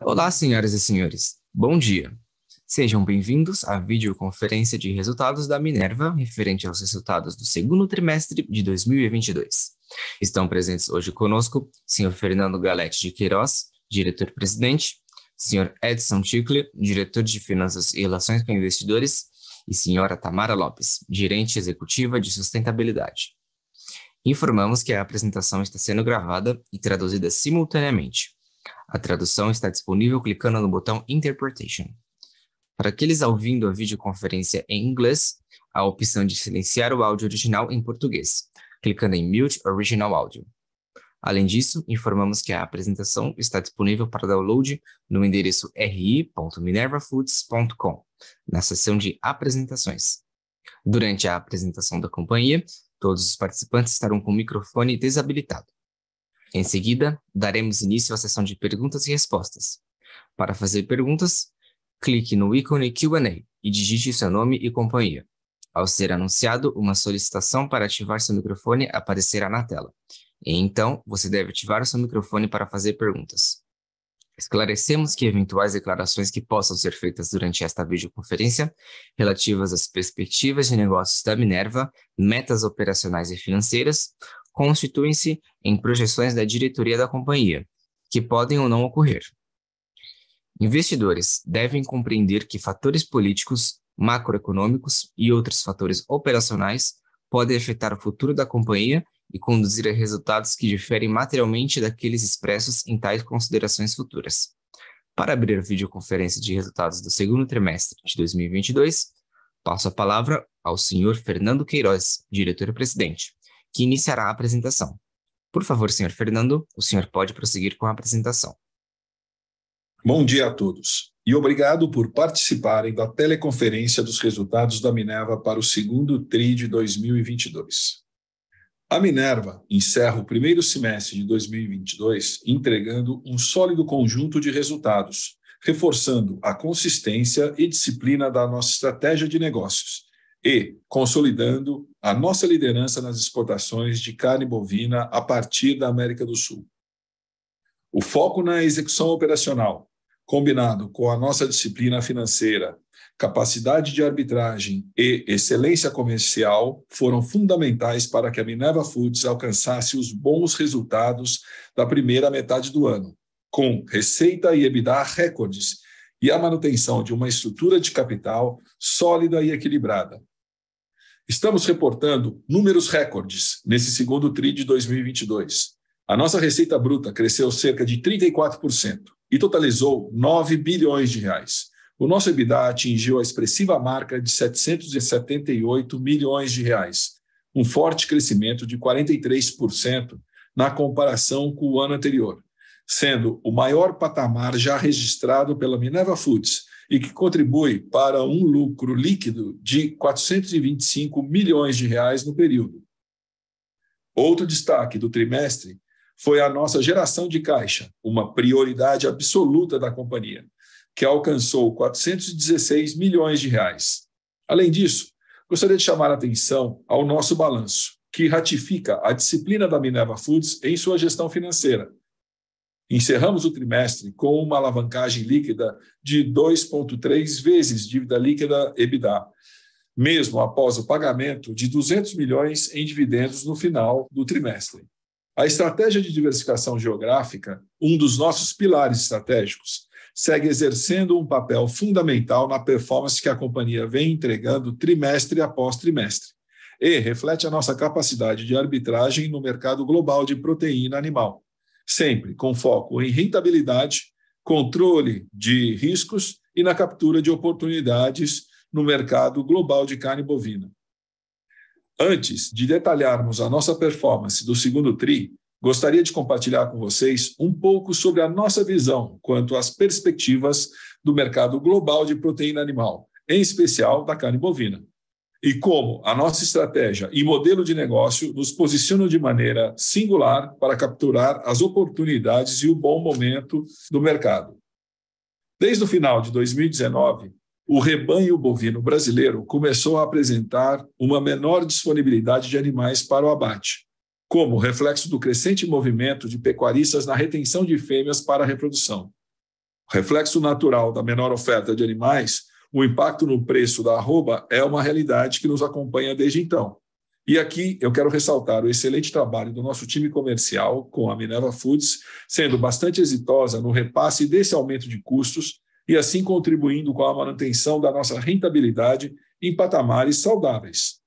Olá, senhoras e senhores. Bom dia. Sejam bem-vindos à videoconferência de resultados da Minerva, referente aos resultados do segundo trimestre de 2022. Estão presentes hoje conosco Sr. Fernando Galete de Queiroz, diretor-presidente, Sr. Edson Tickler, diretor de Finanças e Relações com Investidores, e Sra. Tamara Lopes, gerente executiva de sustentabilidade. Informamos que a apresentação está sendo gravada e traduzida simultaneamente. A tradução está disponível clicando no botão Interpretation. Para aqueles ouvindo a videoconferência em inglês, há a opção de silenciar o áudio original em português, clicando em Mute Original Audio. Além disso, informamos que a apresentação está disponível para download no endereço ri.minervafoods.com, na seção de apresentações. Durante a apresentação da companhia, todos os participantes estarão com o microfone desabilitado. Em seguida, daremos início à sessão de perguntas e respostas. Para fazer perguntas, clique no ícone Q&A e digite seu nome e companhia. Ao ser anunciado, uma solicitação para ativar seu microfone aparecerá na tela. E então, você deve ativar o seu microfone para fazer perguntas. Esclarecemos que eventuais declarações que possam ser feitas durante esta videoconferência, relativas às perspectivas de negócios da Minerva, metas operacionais e financeiras, constituem-se em projeções da diretoria da companhia, que podem ou não ocorrer. Investidores devem compreender que fatores políticos, macroeconômicos e outros fatores operacionais podem afetar o futuro da companhia e conduzir a resultados que diferem materialmente daqueles expressos em tais considerações futuras. Para abrir a videoconferência de resultados do segundo trimestre de 2022, passo a palavra ao Sr. Fernando Queiroz, diretor-presidente, que iniciará a apresentação. Por favor, Sr. Fernando, o senhor pode prosseguir com a apresentação. Bom dia a todos e obrigado por participarem da teleconferência dos resultados da Minerva para o segundo TRI de 2022. A Minerva encerra o primeiro semestre de 2022 entregando um sólido conjunto de resultados, reforçando a consistência e disciplina da nossa estratégia de negócios e consolidando a nossa liderança nas exportações de carne bovina a partir da América do Sul. O foco na execução operacional, combinado com a nossa disciplina financeira, capacidade de arbitragem e excelência comercial, foram fundamentais para que a Minerva Foods alcançasse os bons resultados da primeira metade do ano, com receita e EBITDA recordes e a manutenção de uma estrutura de capital sólida e equilibrada. Estamos reportando números recordes nesse segundo TRI de 2022. A nossa receita bruta cresceu cerca de 34% e totalizou 9 bilhões de reais. O nosso EBITDA atingiu a expressiva marca de 778 milhões de reais, um forte crescimento de 43% na comparação com o ano anterior, sendo o maior patamar já registrado pela Minerva Foods e que contribui para um lucro líquido de 425 milhões de reais no período. Outro destaque do trimestre foi a nossa geração de caixa, uma prioridade absoluta da companhia, que alcançou 416 milhões de reais. Além disso, gostaria de chamar a atenção ao nosso balanço, que ratifica a disciplina da Minerva Foods em sua gestão financeira. Encerramos o trimestre com uma alavancagem líquida de 2,3 vezes dívida líquida EBITDA, mesmo após o pagamento de 200 milhões em dividendos no final do trimestre. A estratégia de diversificação geográfica, um dos nossos pilares estratégicos, segue exercendo um papel fundamental na performance que a companhia vem entregando trimestre após trimestre e reflete a nossa capacidade de arbitragem no mercado global de proteína animal, sempre com foco em rentabilidade, controle de riscos e na captura de oportunidades no mercado global de carne bovina. Antes de detalharmos a nossa performance do segundo TRI, gostaria de compartilhar com vocês um pouco sobre a nossa visão quanto às perspectivas do mercado global de proteína animal, em especial da carne bovina, e como a nossa estratégia e modelo de negócio nos posicionam de maneira singular para capturar as oportunidades e o bom momento do mercado. Desde o final de 2019, o rebanho bovino brasileiro começou a apresentar uma menor disponibilidade de animais para o abate, como reflexo do crescente movimento de pecuaristas na retenção de fêmeas para a reprodução. Reflexo natural da menor oferta de animais, o impacto no preço da arroba é uma realidade que nos acompanha desde então. E aqui eu quero ressaltar o excelente trabalho do nosso time comercial com a Minerva Foods, sendo bastante exitosa no repasse desse aumento de custos e assim contribuindo com a manutenção da nossa rentabilidade em patamares saudáveis.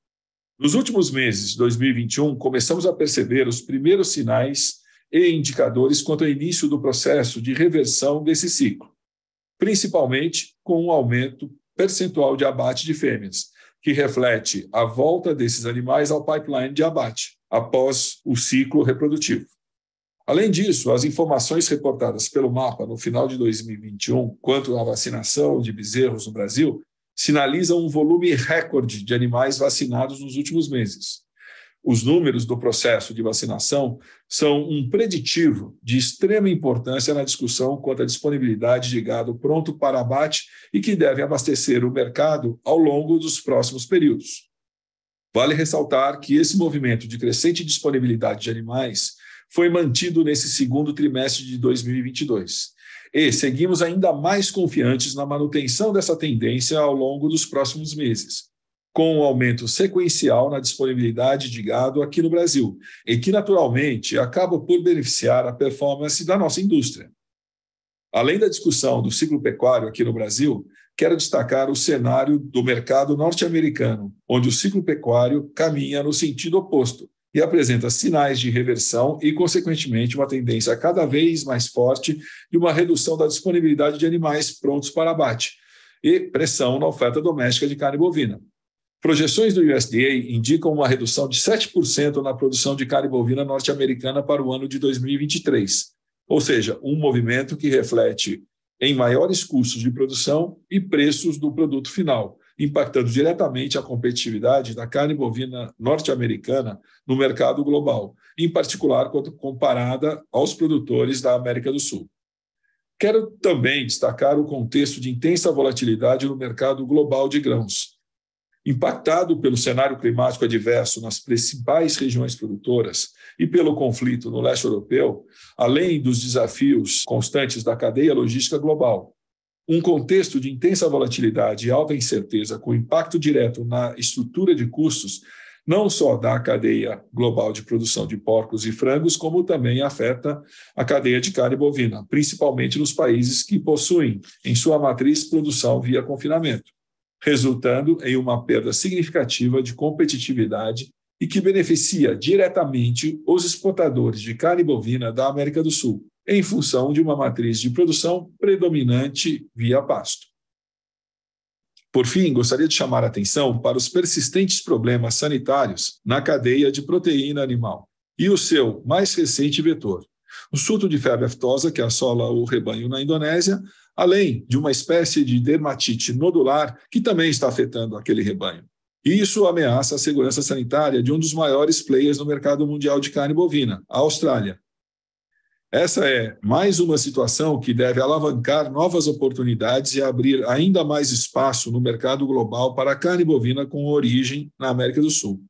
Nos últimos meses de 2021, começamos a perceber os primeiros sinais e indicadores quanto ao início do processo de reversão desse ciclo, principalmente com um aumento percentual de abate de fêmeas, que reflete a volta desses animais ao pipeline de abate, após o ciclo reprodutivo. Além disso, as informações reportadas pelo MAPA no final de 2021, quanto à vacinação de bezerros no Brasil, sinalizam um volume recorde de animais vacinados nos últimos meses. Os números do processo de vacinação são um preditivo de extrema importância na discussão quanto à disponibilidade de gado pronto para abate e que deve abastecer o mercado ao longo dos próximos períodos. Vale ressaltar que esse movimento de crescente disponibilidade de animais foi mantido nesse segundo trimestre de 2022. E seguimos ainda mais confiantes na manutenção dessa tendência ao longo dos próximos meses, com um aumento sequencial na disponibilidade de gado aqui no Brasil, e que, naturalmente, acaba por beneficiar a performance da nossa indústria. Além da discussão do ciclo pecuário aqui no Brasil, quero destacar o cenário do mercado norte-americano, onde o ciclo pecuário caminha no sentido oposto e apresenta sinais de reversão e, consequentemente, uma tendência cada vez mais forte de uma redução da disponibilidade de animais prontos para abate e pressão na oferta doméstica de carne bovina. Projeções do USDA indicam uma redução de 7% na produção de carne bovina norte-americana para o ano de 2023, ou seja, um movimento que reflete em maiores custos de produção e preços do produto final, impactando diretamente a competitividade da carne bovina norte-americana no mercado global, em particular quando comparada aos produtores da América do Sul. Quero também destacar o contexto de intensa volatilidade no mercado global de grãos, impactado pelo cenário climático adverso nas principais regiões produtoras e pelo conflito no leste europeu, além dos desafios constantes da cadeia logística global. Um contexto de intensa volatilidade e alta incerteza com impacto direto na estrutura de custos, não só da cadeia global de produção de porcos e frangos, como também afeta a cadeia de carne bovina, principalmente nos países que possuem em sua matriz produção via confinamento, resultando em uma perda significativa de competitividade e que beneficia diretamente os exportadores de carne bovina da América do Sul, em função de uma matriz de produção predominante via pasto. Por fim, gostaria de chamar a atenção para os persistentes problemas sanitários na cadeia de proteína animal e o seu mais recente vetor, o surto de febre aftosa que assola o rebanho na Indonésia, além de uma espécie de dermatite nodular que também está afetando aquele rebanho. E isso ameaça a segurança sanitária de um dos maiores players no mercado mundial de carne bovina, a Austrália. Essa é mais uma situação que deve alavancar novas oportunidades e abrir ainda mais espaço no mercado global para a carne bovina com origem na América do Sul.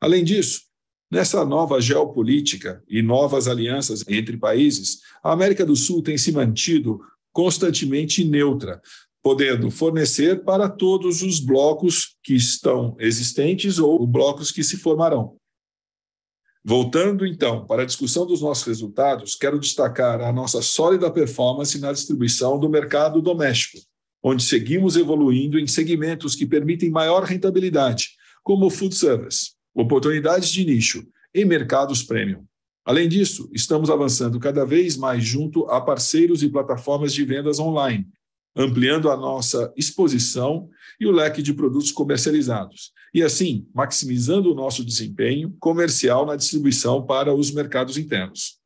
Além disso, nessa nova geopolítica e novas alianças entre países, a América do Sul tem se mantido constantemente neutra, podendo fornecer para todos os blocos que estão existentes ou blocos que se formarão. Voltando, então, para a discussão dos nossos resultados, quero destacar a nossa sólida performance na distribuição do mercado doméstico, onde seguimos evoluindo em segmentos que permitem maior rentabilidade, como o food service, oportunidades de nicho e mercados premium. Além disso, estamos avançando cada vez mais junto a parceiros e plataformas de vendas online, ampliando a nossa exposição e o leque de produtos comercializados, e assim maximizando o nosso desempenho comercial na distribuição para os mercados internos.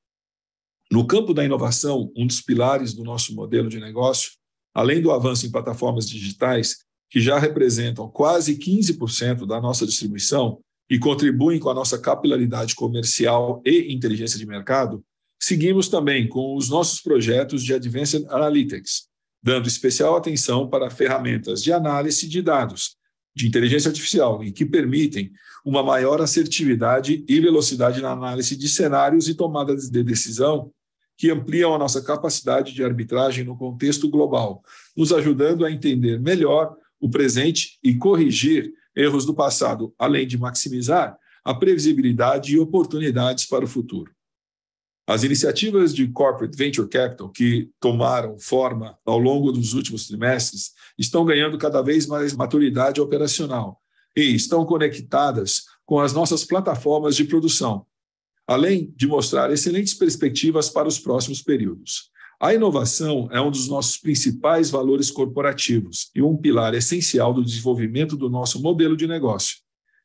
No campo da inovação, um dos pilares do nosso modelo de negócio, além do avanço em plataformas digitais, que já representam quase 15% da nossa distribuição e contribuem com a nossa capilaridade comercial e inteligência de mercado, seguimos também com os nossos projetos de Advanced Analytics, dando especial atenção para ferramentas de análise de dados, de inteligência artificial, e que permitem uma maior assertividade e velocidade na análise de cenários e tomadas de decisão que ampliam a nossa capacidade de arbitragem no contexto global, nos ajudando a entender melhor o presente e corrigir erros do passado, além de maximizar a previsibilidade e oportunidades para o futuro. As iniciativas de Corporate Venture Capital que tomaram forma ao longo dos últimos trimestres estão ganhando cada vez mais maturidade operacional e estão conectadas com as nossas plataformas de produção, além de mostrar excelentes perspectivas para os próximos períodos. A inovação é um dos nossos principais valores corporativos e um pilar essencial do desenvolvimento do nosso modelo de negócio.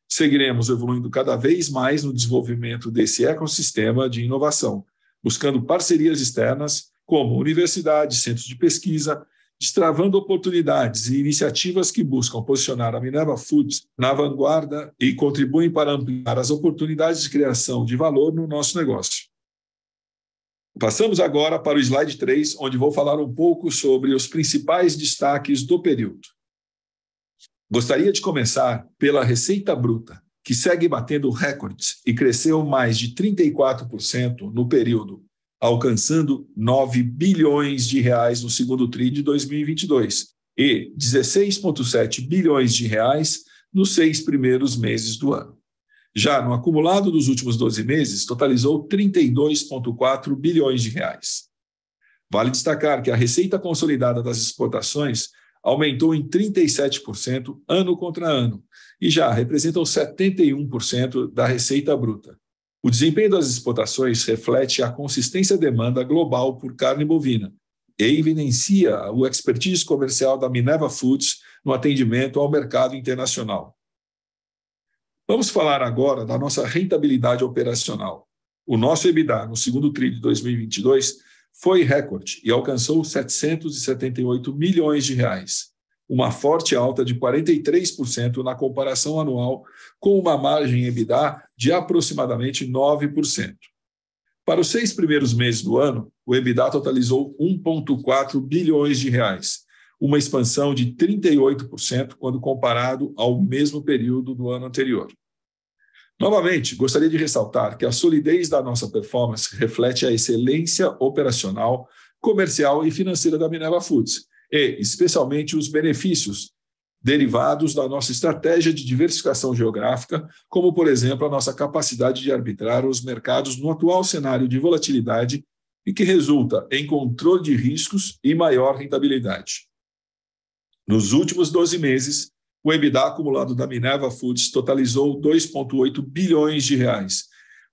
Seguiremos evoluindo cada vez mais no desenvolvimento desse ecossistema de inovação, buscando parcerias externas, como universidades, centros de pesquisa, destravando oportunidades e iniciativas que buscam posicionar a Minerva Foods na vanguarda e contribuem para ampliar as oportunidades de criação de valor no nosso negócio. Passamos agora para o slide 3, onde vou falar um pouco sobre os principais destaques do período. Gostaria de começar pela receita bruta, que segue batendo recordes e cresceu mais de 34% no período, alcançando 9 bilhões de reais no segundo TRI de 2022 e 16,7 bilhões de reais nos 6 primeiros meses do ano. Já no acumulado dos últimos 12 meses, totalizou 32,4 bilhões de reais. Vale destacar que a receita consolidada das exportações aumentou em 37% ano contra ano e já representam 71% da receita bruta. O desempenho das exportações reflete a consistência da demanda global por carne bovina e evidencia o expertise comercial da Minerva Foods no atendimento ao mercado internacional. Vamos falar agora da nossa rentabilidade operacional. O nosso EBITDA no segundo TRI de 2022 foi recorde e alcançou 778 milhões de reais, uma forte alta de 43% na comparação anual, com uma margem EBITDA de aproximadamente 9%. Para os 6 primeiros meses do ano, o EBITDA totalizou 1,4 bilhões de reais, uma expansão de 38% quando comparado ao mesmo período do ano anterior. Novamente, gostaria de ressaltar que a solidez da nossa performance reflete a excelência operacional, comercial e financeira da Minerva Foods, e, especialmente, os benefícios derivados da nossa estratégia de diversificação geográfica, como, por exemplo, a nossa capacidade de arbitrar os mercados no atual cenário de volatilidade e que resulta em controle de riscos e maior rentabilidade. Nos últimos 12 meses, o EBITDA acumulado da Minerva Foods totalizou 2,8 bilhões de reais,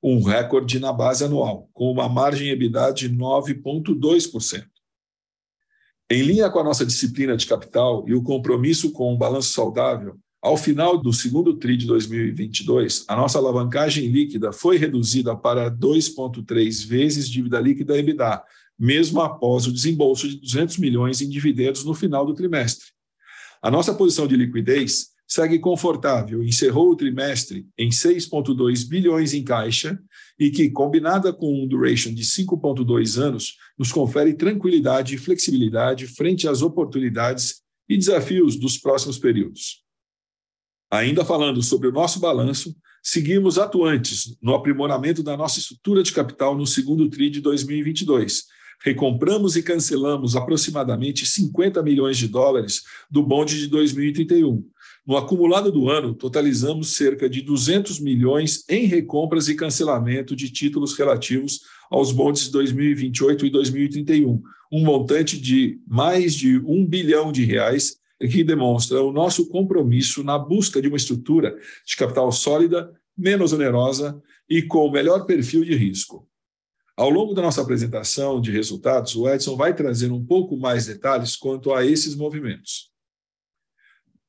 um recorde na base anual, com uma margem EBITDA de 9,2%. Em linha com a nossa disciplina de capital e o compromisso com um balanço saudável, ao final do segundo TRI de 2022, a nossa alavancagem líquida foi reduzida para 2,3 vezes dívida líquida EBITDA, mesmo após o desembolso de 200 milhões em dividendos no final do trimestre. A nossa posição de liquidez segue confortável e encerrou o trimestre em 6,2 bilhões em caixa e que, combinada com um duration de 5,2 anos, nos confere tranquilidade e flexibilidade frente às oportunidades e desafios dos próximos períodos. Ainda falando sobre o nosso balanço, seguimos atuantes no aprimoramento da nossa estrutura de capital no segundo TRI de 2022. Recompramos e cancelamos aproximadamente 50 milhões de dólares do bonde de 2031. No acumulado do ano, totalizamos cerca de 200 milhões em recompras e cancelamento de títulos relativos aos bondes de 2028 e 2031, um montante de mais de 1 bilhão de reais, que demonstra o nosso compromisso na busca de uma estrutura de capital sólida, menos onerosa e com melhor perfil de risco. Ao longo da nossa apresentação de resultados, o Edson vai trazer um pouco mais detalhes quanto a esses movimentos.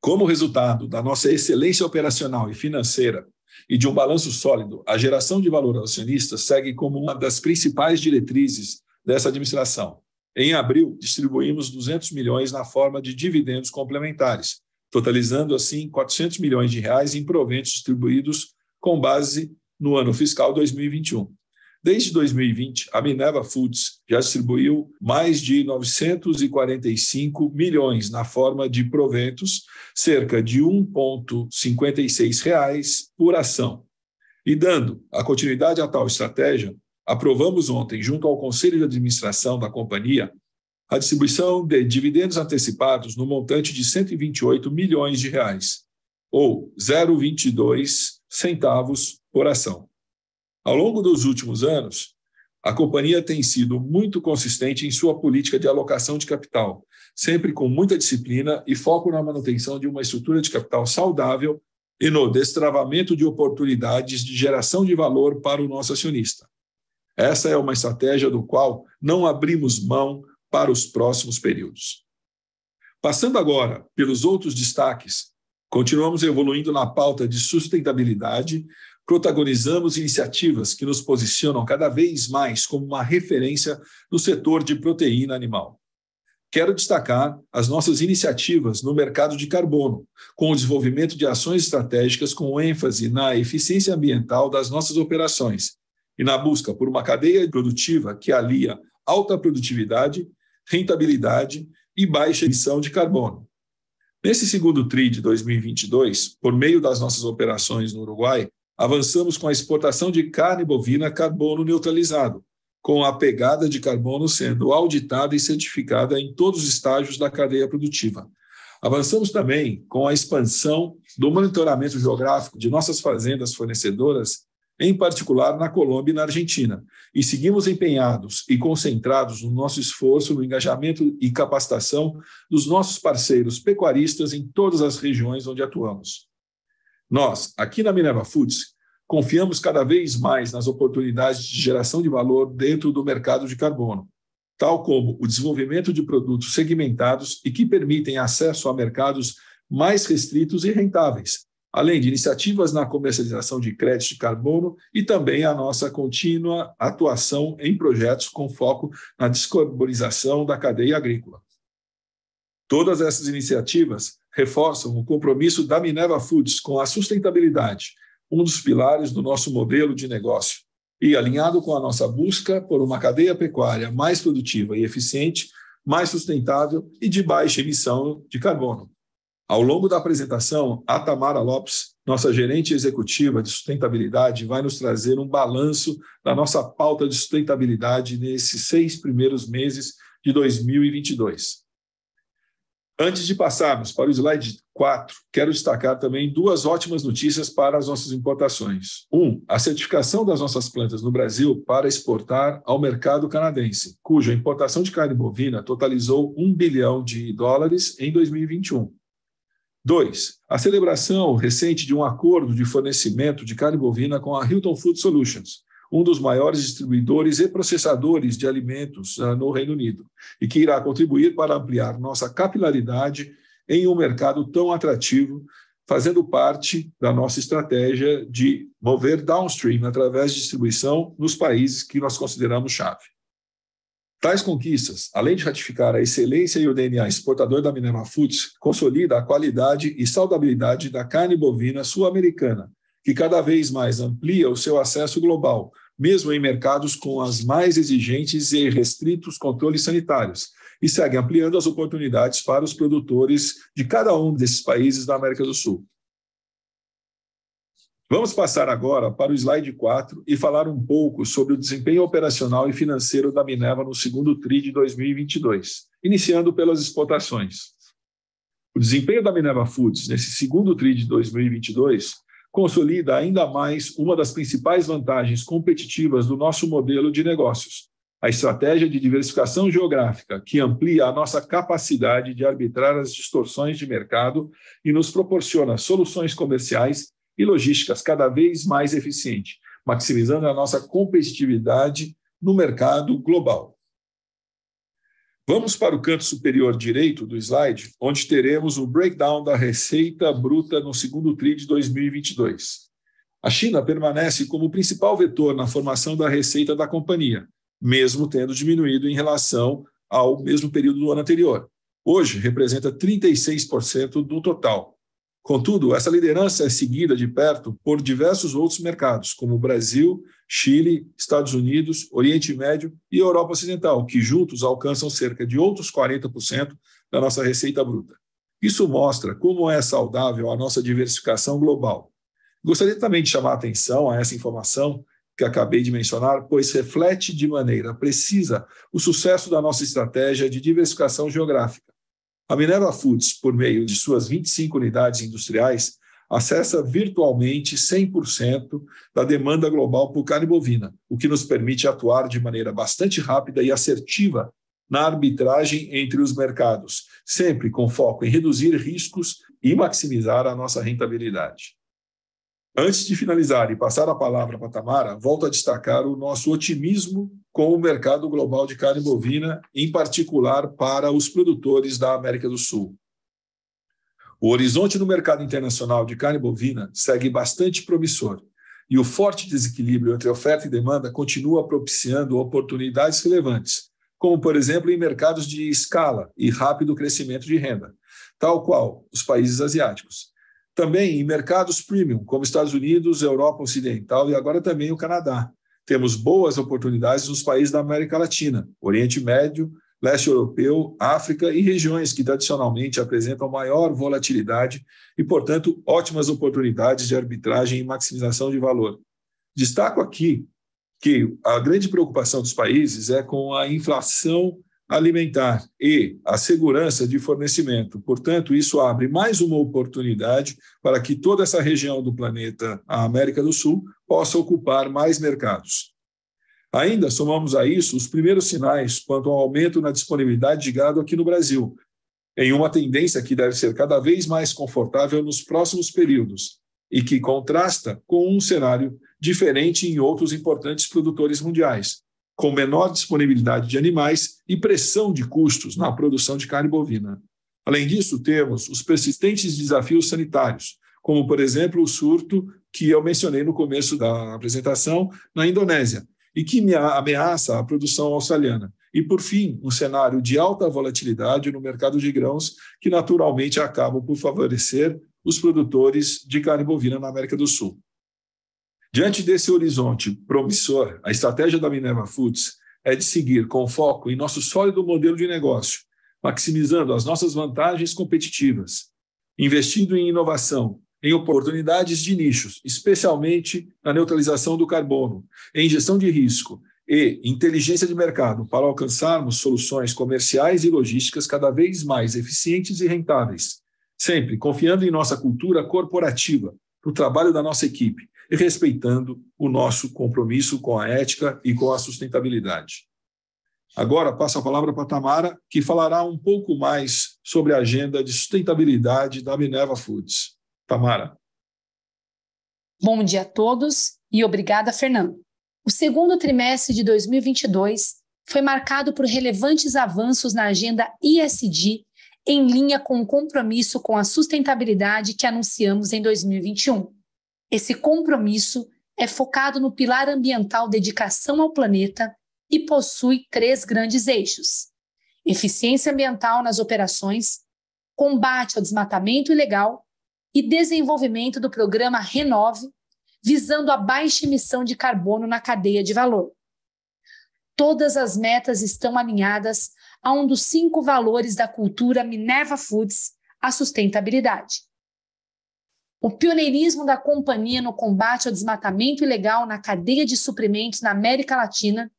Como resultado da nossa excelência operacional e financeira e de um balanço sólido, a geração de valor aos acionistas segue como uma das principais diretrizes dessa administração. Em abril, distribuímos 200 milhões na forma de dividendos complementares, totalizando assim 400 milhões de reais em proventos distribuídos com base no ano fiscal 2021. Desde 2020, a Minerva Foods já distribuiu mais de 945 milhões na forma de proventos, cerca de R$ 1,56 por ação. E dando a continuidade a tal estratégia, aprovamos ontem, junto ao Conselho de Administração da companhia, a distribuição de dividendos antecipados no montante de R$ 128 milhões, ou 0,22 centavos por ação. Ao longo dos últimos anos, a companhia tem sido muito consistente em sua política de alocação de capital, sempre com muita disciplina e foco na manutenção de uma estrutura de capital saudável e no destravamento de oportunidades de geração de valor para o nosso acionista. Essa é uma estratégia do qual não abrimos mão para os próximos períodos. Passando agora pelos outros destaques, continuamos evoluindo na pauta de sustentabilidade, protagonizamos iniciativas que nos posicionam cada vez mais como uma referência no setor de proteína animal. Quero destacar as nossas iniciativas no mercado de carbono, com o desenvolvimento de ações estratégicas com ênfase na eficiência ambiental das nossas operações e na busca por uma cadeia produtiva que alia alta produtividade, rentabilidade e baixa emissão de carbono. Nesse segundo TRI de 2022, por meio das nossas operações no Uruguai, avançamos com a exportação de carne bovina carbono neutralizado, com a pegada de carbono sendo auditada e certificada em todos os estágios da cadeia produtiva. Avançamos também com a expansão do monitoramento geográfico de nossas fazendas fornecedoras, em particular na Colômbia e na Argentina, e seguimos empenhados e concentrados no nosso esforço no engajamento e capacitação dos nossos parceiros pecuaristas em todas as regiões onde atuamos. Nós, aqui na Minerva Foods, confiamos cada vez mais nas oportunidades de geração de valor dentro do mercado de carbono, tal como o desenvolvimento de produtos segmentados e que permitem acesso a mercados mais restritos e rentáveis, além de iniciativas na comercialização de créditos de carbono e também a nossa contínua atuação em projetos com foco na descarbonização da cadeia agrícola. Todas essas iniciativas reforçam o compromisso da Minerva Foods com a sustentabilidade, um dos pilares do nosso modelo de negócio, e alinhado com a nossa busca por uma cadeia pecuária mais produtiva e eficiente, mais sustentável e de baixa emissão de carbono. Ao longo da apresentação, a Tamara Lopes, nossa gerente executiva de sustentabilidade, vai nos trazer um balanço da nossa pauta de sustentabilidade nesses 6 primeiros meses de 2022. Antes de passarmos para o slide 4, quero destacar também 2 ótimas notícias para as nossas importações. A certificação das nossas plantas no Brasil para exportar ao mercado canadense, cuja importação de carne bovina totalizou $1 bilhão em 2021. 2, a celebração recente de um acordo de fornecimento de carne bovina com a Hilton Food Solutions, um dos maiores distribuidores e processadores de alimentos no Reino Unido, e que irá contribuir para ampliar nossa capilaridade em um mercado tão atrativo, fazendo parte da nossa estratégia de mover downstream através de distribuição nos países que nós consideramos chave. Tais conquistas, além de ratificar a excelência e o DNA exportador da Minerva Foods, consolida a qualidade e saudabilidade da carne bovina sul-americana, que cada vez mais amplia o seu acesso global, mesmo em mercados com as mais exigentes e restritos controles sanitários, e segue ampliando as oportunidades para os produtores de cada um desses países da América do Sul. Vamos passar agora para o slide 4 e falar um pouco sobre o desempenho operacional e financeiro da Minerva no segundo TRI de 2022, iniciando pelas exportações. O desempenho da Minerva Foods nesse segundo TRI de 2022 consolida ainda mais uma das principais vantagens competitivas do nosso modelo de negócios, a estratégia de diversificação geográfica, que amplia a nossa capacidade de arbitrar as distorções de mercado e nos proporciona soluções comerciais e logísticas cada vez mais eficientes, maximizando a nossa competitividade no mercado global. Vamos para o canto superior direito do slide, onde teremos o breakdown da receita bruta no segundo TRI de 2022. A China permanece como o principal vetor na formação da receita da companhia, mesmo tendo diminuído em relação ao mesmo período do ano anterior. Hoje, representa 36% do total. Contudo, essa liderança é seguida de perto por diversos outros mercados, como Brasil, Chile, Estados Unidos, Oriente Médio e Europa Ocidental, que juntos alcançam cerca de outros 40% da nossa receita bruta. Isso mostra como é saudável a nossa diversificação global. Gostaria também de chamar a atenção a essa informação que acabei de mencionar, pois reflete de maneira precisa o sucesso da nossa estratégia de diversificação geográfica. A Minerva Foods, por meio de suas 25 unidades industriais, acessa virtualmente 100% da demanda global por carne bovina, o que nos permite atuar de maneira bastante rápida e assertiva na arbitragem entre os mercados, sempre com foco em reduzir riscos e maximizar a nossa rentabilidade. Antes de finalizar e passar a palavra para a Tamara, volto a destacar o nosso otimismo com o mercado global de carne bovina, em particular para os produtores da América do Sul. O horizonte no mercado internacional de carne bovina segue bastante promissor e o forte desequilíbrio entre oferta e demanda continua propiciando oportunidades relevantes, como, por exemplo, em mercados de escala e rápido crescimento de renda, tal qual os países asiáticos. Também em mercados premium, como Estados Unidos, Europa Ocidental e agora também o Canadá. Temos boas oportunidades nos países da América Latina, Oriente Médio, Leste Europeu, África e regiões que tradicionalmente apresentam maior volatilidade e, portanto, ótimas oportunidades de arbitragem e maximização de valor. Destaco aqui que a grande preocupação dos países é com a inflação alimentar e a segurança de fornecimento. Portanto, isso abre mais uma oportunidade para que toda essa região do planeta, a América do Sul, possa ocupar mais mercados. Ainda somamos a isso os primeiros sinais quanto ao aumento na disponibilidade de gado aqui no Brasil, em uma tendência que deve ser cada vez mais confortável nos próximos períodos e que contrasta com um cenário diferente em outros importantes produtores mundiais, com menor disponibilidade de animais e pressão de custos na produção de carne bovina. Além disso, temos os persistentes desafios sanitários, como, por exemplo, o surto que eu mencionei no começo da apresentação na Indonésia, e que ameaça a produção australiana. E, por fim, um cenário de alta volatilidade no mercado de grãos, que naturalmente acabam por favorecer os produtores de carne bovina na América do Sul. Diante desse horizonte promissor, a estratégia da Minerva Foods é de seguir com foco em nosso sólido modelo de negócio, maximizando as nossas vantagens competitivas, investindo em inovação, em oportunidades de nichos, especialmente na neutralização do carbono, em gestão de risco e inteligência de mercado, para alcançarmos soluções comerciais e logísticas cada vez mais eficientes e rentáveis, sempre confiando em nossa cultura corporativa, no trabalho da nossa equipe e respeitando o nosso compromisso com a ética e com a sustentabilidade. Agora passo a palavra para a Tamara, que falará um pouco mais sobre a agenda de sustentabilidade da Minerva Foods. Tamara. Bom dia a todos e obrigada, Fernando. O segundo trimestre de 2022 foi marcado por relevantes avanços na agenda ESG, em linha com o compromisso com a sustentabilidade que anunciamos em 2021. Esse compromisso é focado no pilar ambiental dedicação ao planeta e possui 3 grandes eixos: eficiência ambiental nas operações, combate ao desmatamento ilegal e desenvolvimento do programa Renove, visando a baixa emissão de carbono na cadeia de valor. Todas as metas estão alinhadas a um dos 5 valores da cultura Minerva Foods, a sustentabilidade. O pioneirismo da companhia no combate ao desmatamento ilegal na cadeia de suprimentos na América Latina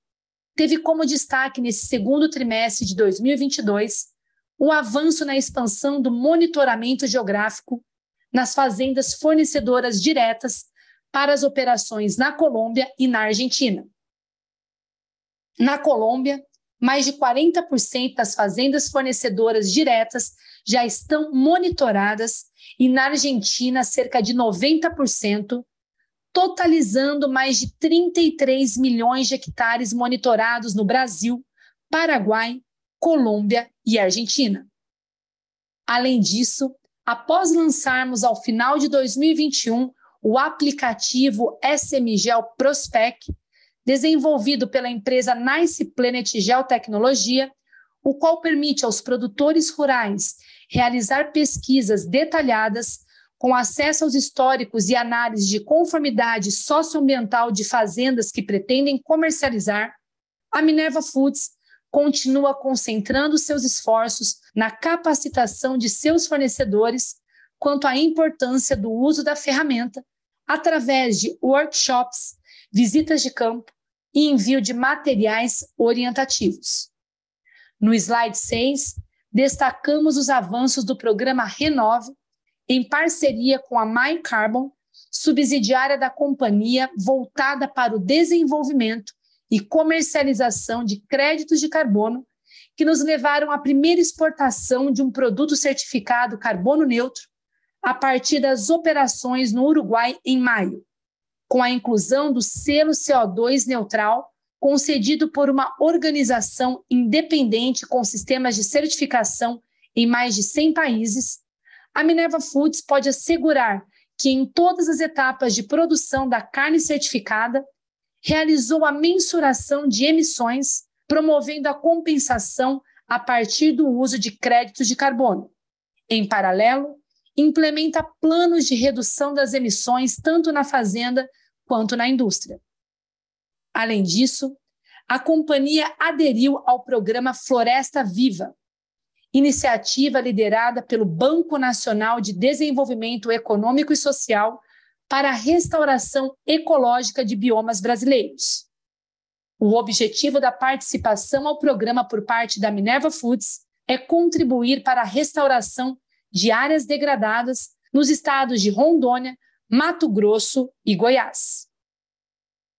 teve como destaque nesse segundo trimestre de 2022 o avanço na expansão do monitoramento geográfico nas fazendas fornecedoras diretas para as operações na Colômbia e na Argentina. Na Colômbia, mais de 40% das fazendas fornecedoras diretas já estão monitoradas e na Argentina cerca de 90%, totalizando mais de 33 milhões de hectares monitorados no Brasil, Paraguai, Colômbia e Argentina. Além disso, após lançarmos ao final de 2021 o aplicativo SMGel Prospec, desenvolvido pela empresa Nice Planet Geotecnologia, o qual permite aos produtores rurais realizar pesquisas detalhadas com acesso aos históricos e análise de conformidade socioambiental de fazendas que pretendem comercializar, a Minerva Foods continua concentrando seus esforços na capacitação de seus fornecedores quanto à importância do uso da ferramenta através de workshops visitas de campo e envio de materiais orientativos. No slide 6, destacamos os avanços do programa Renove, em parceria com a MyCarbon, subsidiária da companhia voltada para o desenvolvimento e comercialização de créditos de carbono, que nos levaram à primeira exportação de um produto certificado carbono neutro a partir das operações no Uruguai em maio, com a inclusão do selo CO2 neutral concedido por uma organização independente com sistemas de certificação em mais de 100 países. A Minerva Foods pode assegurar que em todas as etapas de produção da carne certificada, realizou a mensuração de emissões, promovendo a compensação a partir do uso de créditos de carbono. Em paralelo, implementa planos de redução das emissões tanto na fazenda quanto na indústria. Além disso, a companhia aderiu ao programa Floresta Viva, iniciativa liderada pelo Banco Nacional de Desenvolvimento Econômico e Social para a restauração ecológica de biomas brasileiros. O objetivo da participação ao programa por parte da Minerva Foods é contribuir para a restauração de áreas degradadas nos estados de Rondônia, Mato Grosso e Goiás.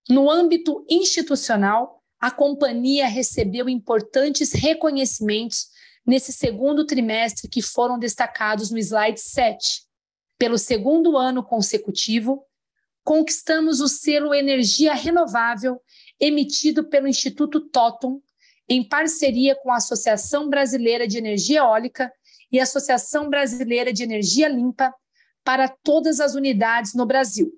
No âmbito institucional, a companhia recebeu importantes reconhecimentos nesse segundo trimestre que foram destacados no slide 7. Pelo segundo ano consecutivo, conquistamos o selo Energia Renovável emitido pelo Instituto Totum, em parceria com a Associação Brasileira de Energia Eólica e a Associação Brasileira de Energia Limpa para todas as unidades no Brasil.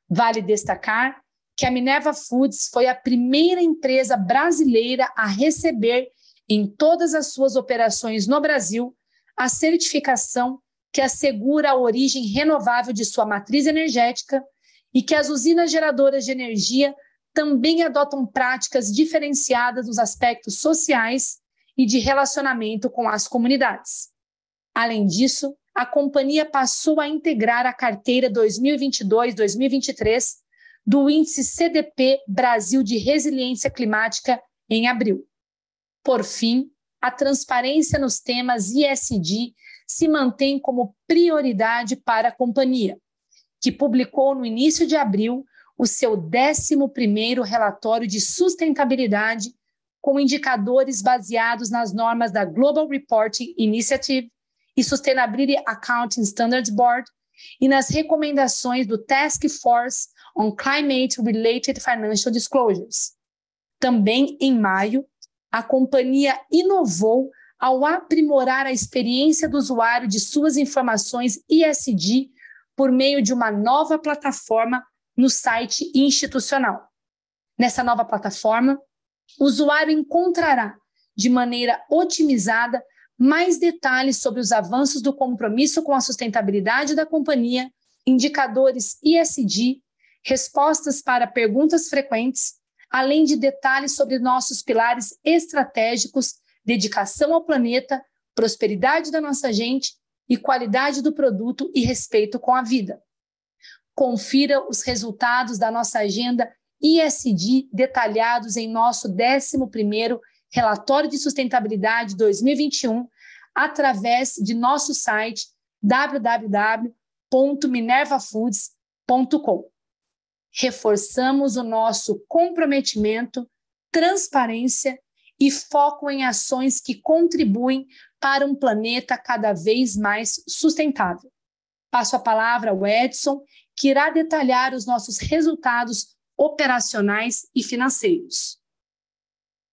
Vale destacar que a Minerva Foods foi a primeira empresa brasileira a receber, em todas as suas operações no Brasil, a certificação que assegura a origem renovável de sua matriz energética e que as usinas geradoras de energia também adotam práticas diferenciadas nos aspectos sociais e de relacionamento com as comunidades. Além disso, a companhia passou a integrar a carteira 2022-2023 do índice CDP Brasil de Resiliência Climática em abril. Por fim, a transparência nos temas ESG se mantém como prioridade para a companhia, que publicou no início de abril o seu 11º relatório de sustentabilidade com indicadores baseados nas normas da Global Reporting Initiative e Sustainability Accounting Standards Board e nas recomendações do Task Force on Climate-Related Financial Disclosures. Também em maio, a companhia inovou ao aprimorar a experiência do usuário de suas informações ESG por meio de uma nova plataforma no site institucional. Nessa nova plataforma, o usuário encontrará, de maneira otimizada, mais detalhes sobre os avanços do compromisso com a sustentabilidade da companhia, indicadores ESG, respostas para perguntas frequentes, além de detalhes sobre nossos pilares estratégicos, dedicação ao planeta, prosperidade da nossa gente e qualidade do produto e respeito com a vida. Confira os resultados da nossa agenda ESG detalhados em nosso 11º Relatório de Sustentabilidade 2021 através de nosso site www.minervafoods.com. Reforçamos o nosso comprometimento, transparência e foco em ações que contribuem para um planeta cada vez mais sustentável. Passo a palavra ao Edson, que irá detalhar os nossos resultados operacionais e financeiros.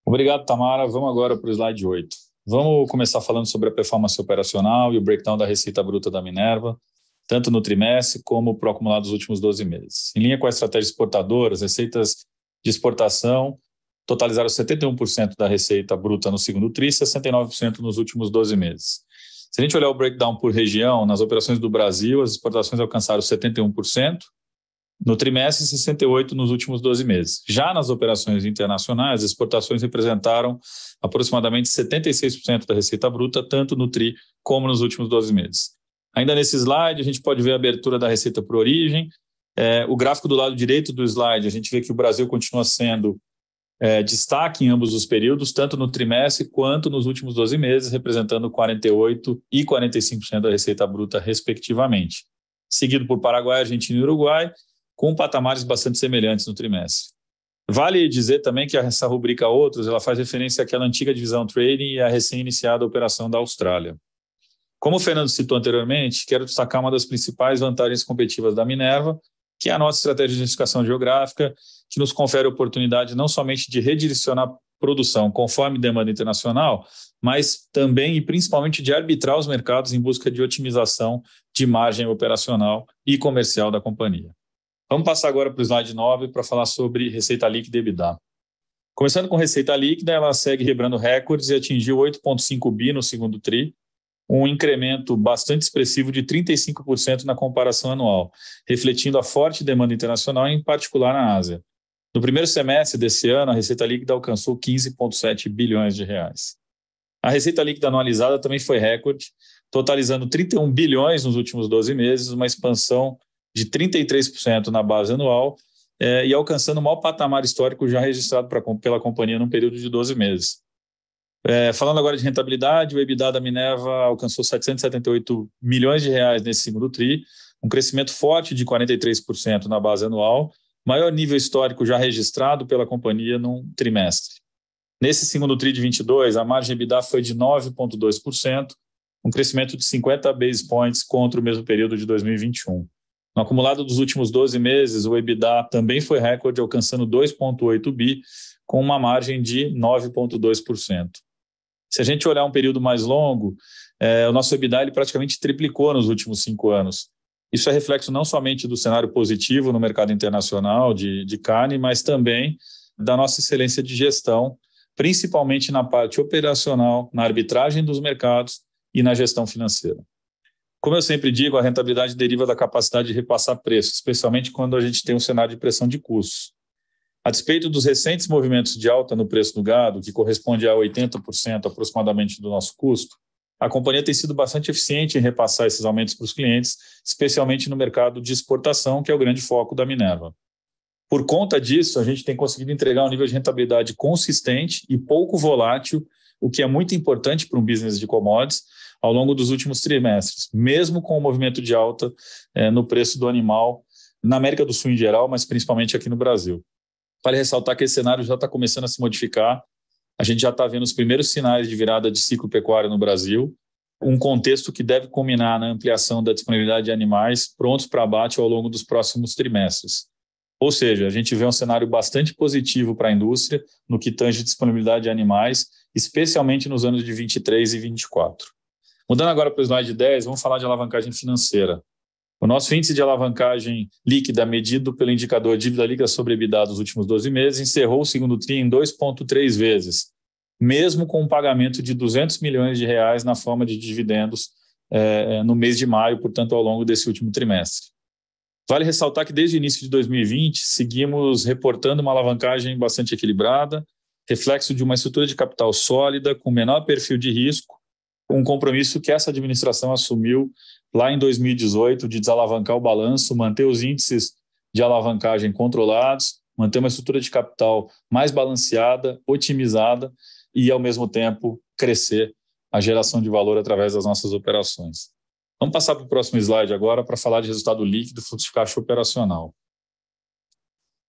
Obrigado, Tamara. Vamos agora para o slide 8. Vamos começar falando sobre a performance operacional e o breakdown da receita bruta da Minerva, tanto no trimestre como para o acumulado dos últimos 12 meses. Em linha com a estratégia exportadora, as receitas de exportação totalizaram 71% da receita bruta no segundo tri e 69% nos últimos 12 meses. Se a gente olhar o breakdown por região, nas operações do Brasil, as exportações alcançaram 71% no trimestre e 68% nos últimos 12 meses. Já nas operações internacionais, as exportações representaram aproximadamente 76% da receita bruta, tanto no tri como nos últimos 12 meses. Ainda nesse slide, a gente pode ver a abertura da receita por origem. O gráfico do lado direito do slide, a gente vê que o Brasil continua sendo destaque em ambos os períodos, tanto no trimestre quanto nos últimos 12 meses, representando 48% e 45% da receita bruta, respectivamente. Seguido por Paraguai, Argentina e Uruguai, com patamares bastante semelhantes no trimestre. Vale dizer também que essa rubrica Outros ela faz referência àquela antiga divisão Trading e à recém-iniciada operação da Austrália. Como o Fernando citou anteriormente, quero destacar uma das principais vantagens competitivas da Minerva, que é a nossa estratégia de diversificação geográfica, que nos confere a oportunidade não somente de redirecionar produção conforme demanda internacional, mas também e principalmente de arbitrar os mercados em busca de otimização de margem operacional e comercial da companhia. Vamos passar agora para o slide 9 para falar sobre receita líquida e EBITDA. Começando com receita líquida, ela segue quebrando recordes e atingiu 8,5 bi no segundo TRI, um incremento bastante expressivo de 35% na comparação anual, refletindo a forte demanda internacional, em particular na Ásia. No primeiro semestre desse ano, a receita líquida alcançou 15,7 bilhões de reais. A receita líquida anualizada também foi recorde, totalizando 31 bilhões nos últimos 12 meses, uma expansão de 33% na base anual e alcançando o maior patamar histórico já registrado pela companhia num período de 12 meses. Falando agora de rentabilidade, o EBITDA da Minerva alcançou 778 milhões de reais nesse segundo TRI, um crescimento forte de 43% na base anual, maior nível histórico já registrado pela companhia num trimestre. Nesse segundo TRI de 22, a margem EBITDA foi de 9,2%, um crescimento de 50 basis points contra o mesmo período de 2021. No acumulado dos últimos 12 meses, o EBITDA também foi recorde, alcançando 2,8 bi, com uma margem de 9,2%. Se a gente olhar um período mais longo, o nosso EBITDA ele praticamente triplicou nos últimos 5 anos. Isso é reflexo não somente do cenário positivo no mercado internacional de carne, mas também da nossa excelência de gestão, principalmente na parte operacional, na arbitragem dos mercados e na gestão financeira. Como eu sempre digo, a rentabilidade deriva da capacidade de repassar preços, especialmente quando a gente tem um cenário de pressão de custos. A despeito dos recentes movimentos de alta no preço do gado, que corresponde a 80% aproximadamente do nosso custo, a companhia tem sido bastante eficiente em repassar esses aumentos para os clientes, especialmente no mercado de exportação, que é o grande foco da Minerva. Por conta disso, a gente tem conseguido entregar um nível de rentabilidade consistente e pouco volátil, o que é muito importante para um business de commodities, ao longo dos últimos trimestres, mesmo com o movimento de alta no preço do animal na América do Sul em geral, mas principalmente aqui no Brasil. Vale ressaltar que esse cenário já está começando a se modificar. A gente já está vendo os primeiros sinais de virada de ciclo pecuário no Brasil, um contexto que deve culminar na ampliação da disponibilidade de animais prontos para abate ao longo dos próximos trimestres. Ou seja, a gente vê um cenário bastante positivo para a indústria no que tange disponibilidade de animais, especialmente nos anos de 23 e 24. Mudando agora para o slide 10, vamos falar de alavancagem financeira. O nosso índice de alavancagem líquida, medido pelo indicador dívida líquida sobre EBITDA dos últimos 12 meses, encerrou o segundo TRI em 2,3 vezes, mesmo com um pagamento de 200 milhões de reais na forma de dividendos no mês de maio, portanto, ao longo desse último trimestre. Vale ressaltar que desde o início de 2020, seguimos reportando uma alavancagem bastante equilibrada, reflexo de uma estrutura de capital sólida, com menor perfil de risco, um compromisso que essa administração assumiu lá em 2018 de desalavancar o balanço, manter os índices de alavancagem controlados, manter uma estrutura de capital mais balanceada, otimizada e, ao mesmo tempo, crescer a geração de valor através das nossas operações. Vamos passar para o próximo slide agora para falar de resultado líquido e fluxo de caixa operacional.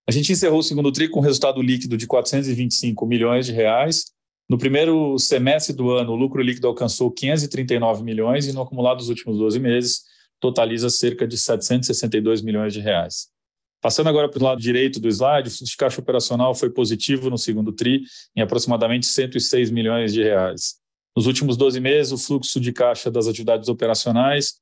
A gente encerrou o segundo TRI com resultado líquido de 425 milhões de reais. No primeiro semestre do ano, o lucro líquido alcançou 539 milhões e no acumulado dos últimos 12 meses totaliza cerca de 762 milhões de reais. Passando agora para o lado direito do slide, o fluxo de caixa operacional foi positivo no segundo TRI em aproximadamente 106 milhões de reais. Nos últimos 12 meses, o fluxo de caixa das atividades operacionais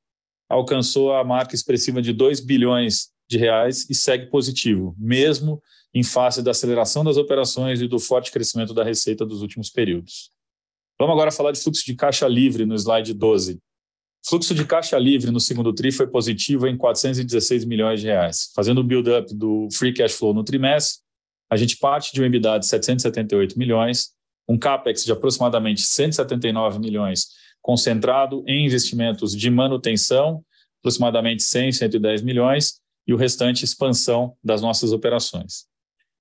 alcançou a marca expressiva de 2 bilhões de reais e segue positivo, mesmo em face da aceleração das operações e do forte crescimento da receita dos últimos períodos. Vamos agora falar de fluxo de caixa livre no slide 12. O fluxo de caixa livre no segundo TRI foi positivo em 416 milhões de reais. Fazendo o build-up do free cash flow no trimestre, a gente parte de um EBITDA de 778 milhões, um CAPEX de aproximadamente 179 milhões, concentrado em investimentos de manutenção, aproximadamente 100, 110 milhões, e o restante expansão das nossas operações.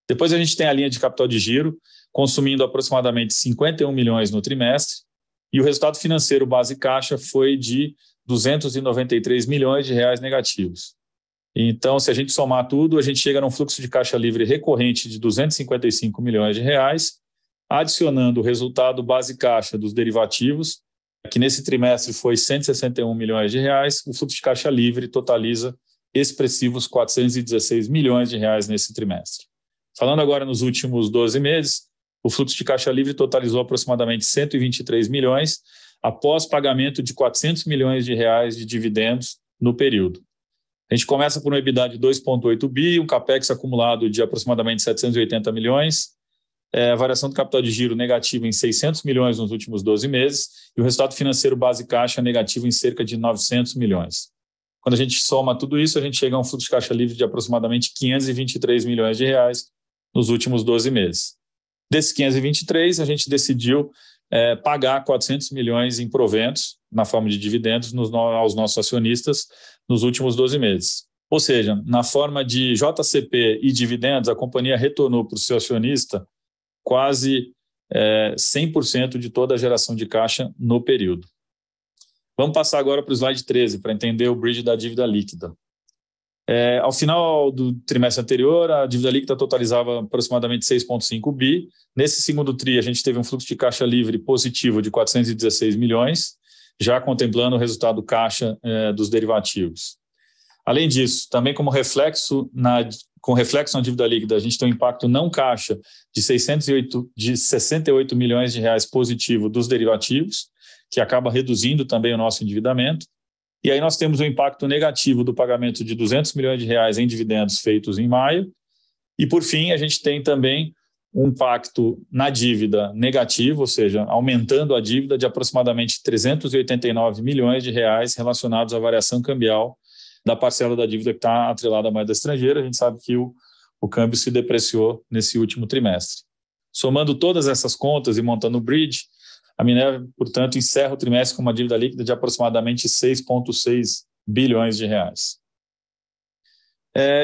Depois a gente tem a linha de capital de giro, consumindo aproximadamente 51 milhões no trimestre, e o resultado financeiro base caixa foi de 293 milhões de reais negativos. Então, se a gente somar tudo, a gente chega num fluxo de caixa livre recorrente de 255 milhões de reais, adicionando o resultado base caixa dos derivativos, que nesse trimestre foi 161 milhões de reais, o fluxo de caixa livre totaliza expressivos 416 milhões de reais nesse trimestre. Falando agora nos últimos 12 meses, o fluxo de caixa livre totalizou aproximadamente 123 milhões, após pagamento de 400 milhões de reais de dividendos no período. A gente começa por um EBITDA de 2,8 bi, um capex acumulado de aproximadamente 780 milhões, a variação do capital de giro negativa em 600 milhões nos últimos 12 meses e o resultado financeiro base caixa negativo em cerca de 900 milhões. Quando a gente soma tudo isso, a gente chega a um fluxo de caixa livre de aproximadamente 523 milhões de reais nos últimos 12 meses. Desses 523, a gente decidiu pagar 400 milhões em proventos, na forma de dividendos, aos nossos acionistas nos últimos 12 meses. Ou seja, na forma de JCP e dividendos, a companhia retornou para o seu acionista quase 100% de toda a geração de caixa no período. Vamos passar agora para o slide 13, para entender o bridge da dívida líquida. Ao final do trimestre anterior, a dívida líquida totalizava aproximadamente 6,5 bi. Nesse segundo TRI, a gente teve um fluxo de caixa livre positivo de 416 milhões, já contemplando o resultado caixa dos derivativos. Além disso, também com reflexo na dívida líquida, a gente tem um impacto não caixa de 68 milhões de reais positivo dos derivativos, que acaba reduzindo também o nosso endividamento. E aí nós temos o impacto negativo do pagamento de 200 milhões de reais em dividendos feitos em maio. E, por fim, a gente tem também um impacto na dívida negativo, ou seja, aumentando a dívida de aproximadamente 389 milhões de reais relacionados à variação cambial da parcela da dívida que está atrelada à moeda estrangeira. A gente sabe que o câmbio se depreciou nesse último trimestre. Somando todas essas contas e montando o bridge, a Minerva, portanto, encerra o trimestre com uma dívida líquida de aproximadamente 6,6 bilhões de reais.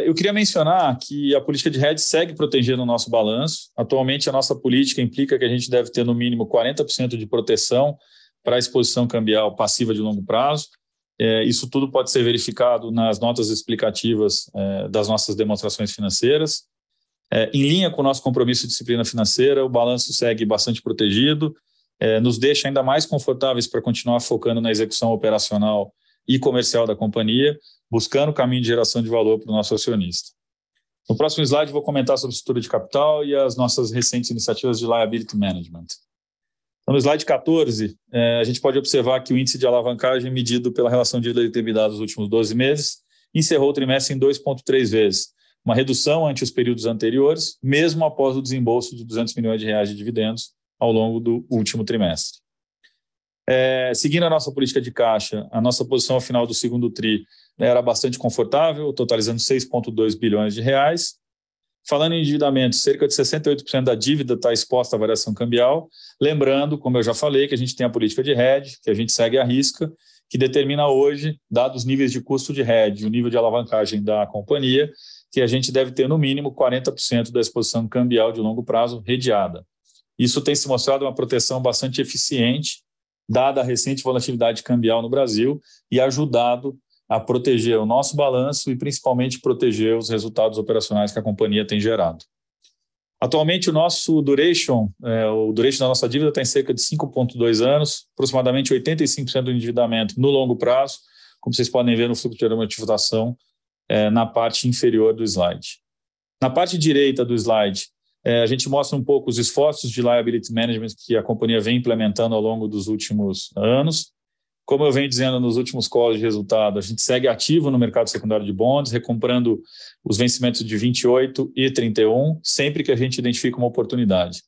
Eu queria mencionar que a política de hedge segue protegendo o nosso balanço. Atualmente, a nossa política implica que a gente deve ter no mínimo 40% de proteção para a exposição cambial passiva de longo prazo. Isso tudo pode ser verificado nas notas explicativas das nossas demonstrações financeiras. Em linha com o nosso compromisso de disciplina financeira, o balanço segue bastante protegido, nos deixa ainda mais confortáveis para continuar focando na execução operacional e comercial da companhia, buscando o caminho de geração de valor para o nosso acionista. No próximo slide, vou comentar sobre estrutura de capital e as nossas recentes iniciativas de liability management. Então, no slide 14, a gente pode observar que o índice de alavancagem medido pela relação dívida e EBITDA dos últimos 12 meses encerrou o trimestre em 2,3 vezes, uma redução ante os períodos anteriores, mesmo após o desembolso de 200 milhões de reais de dividendos ao longo do último trimestre. Seguindo a nossa política de caixa, a nossa posição ao final do segundo TRI era bastante confortável, totalizando 6,2 bilhões de reais. Falando em endividamento, cerca de 68% da dívida está exposta à variação cambial. Lembrando, como eu já falei, que a gente tem a política de hedge, que a gente segue à risca, que determina hoje, dados os níveis de custo de hedge, o nível de alavancagem da companhia, que a gente deve ter no mínimo 40% da exposição cambial de longo prazo hedgeada. Isso tem se mostrado uma proteção bastante eficiente, dada a recente volatilidade cambial no Brasil, e ajudado a proteger o nosso balanço e principalmente proteger os resultados operacionais que a companhia tem gerado. Atualmente, o nosso duration, o duration da nossa dívida está em cerca de 5,2 anos, aproximadamente 85% do endividamento no longo prazo, como vocês podem ver no fluxo de amortização na parte inferior do slide. Na parte direita do slide, a gente mostra um pouco os esforços de liability management que a companhia vem implementando ao longo dos últimos anos. Como eu venho dizendo nos últimos calls de resultado, a gente segue ativo no mercado secundário de bonds, recomprando os vencimentos de 28 e 31, sempre que a gente identifica uma oportunidade.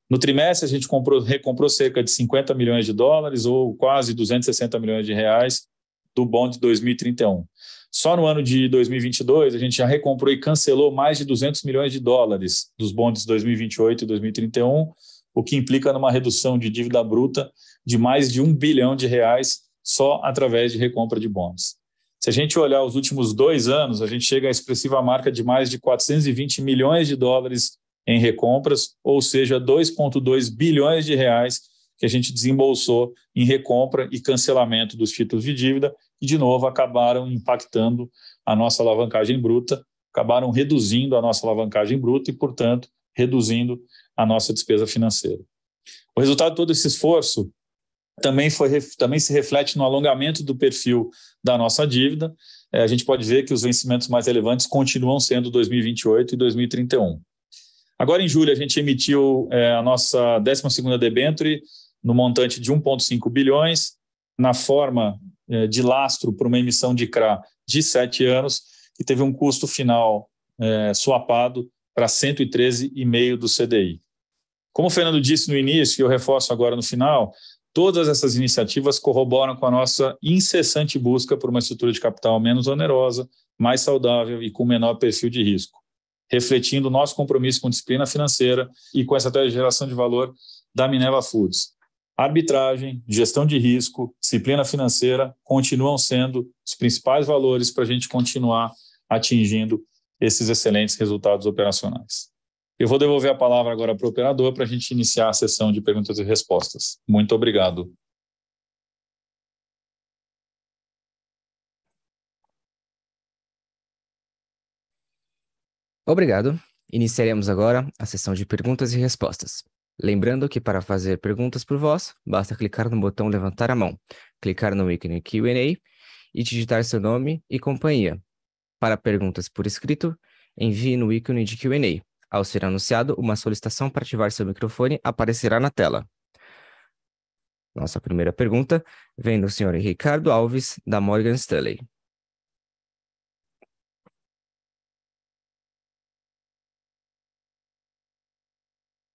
No trimestre, a gente recomprou cerca de 50 milhões de dólares ou quase 260 milhões de reais do bond de 2031. Só no ano de 2022, a gente já recomprou e cancelou mais de 200 milhões de dólares dos bonds de 2028 e 2031, o que implica numa redução de dívida bruta de mais de 1 bilhão de reais só através de recompra de bonds. Se a gente olhar os últimos 2 anos, a gente chega à expressiva marca de mais de 420 milhões de dólares em recompras, ou seja, 2,2 bilhões de reais que a gente desembolsou em recompra e cancelamento dos títulos de dívida, e, de novo, acabaram impactando a nossa alavancagem bruta, acabaram reduzindo a nossa alavancagem bruta e, portanto, reduzindo a nossa despesa financeira. O resultado de todo esse esforço também se reflete no alongamento do perfil da nossa dívida. A gente pode ver que os vencimentos mais relevantes continuam sendo 2028 e 2031. Agora, em julho, a gente emitiu a nossa 12ª debênture no montante de 1,5 bilhões, na forma de lastro para uma emissão de CRA de 7 anos, que teve um custo final swapado para 113,5 do CDI. Como o Fernando disse no início, e eu reforço agora no final, todas essas iniciativas corroboram com a nossa incessante busca por uma estrutura de capital menos onerosa, mais saudável e com menor perfil de risco, refletindo o nosso compromisso com disciplina financeira e com a estratégia de geração de valor da Minerva Foods. Arbitragem, gestão de risco, disciplina financeira continuam sendo os principais valores para a gente continuar atingindo esses excelentes resultados operacionais. Eu vou devolver a palavra agora para o operador para a gente iniciar a sessão de perguntas e respostas. Muito obrigado. Obrigado. Iniciaremos agora a sessão de perguntas e respostas. Lembrando que para fazer perguntas por voz, basta clicar no botão levantar a mão, clicar no ícone Q&A e digitar seu nome e companhia. Para perguntas por escrito, envie no ícone de Q&A. Ao ser anunciado, uma solicitação para ativar seu microfone aparecerá na tela. Nossa primeira pergunta vem do senhor Ricardo Alves, da Morgan Stanley.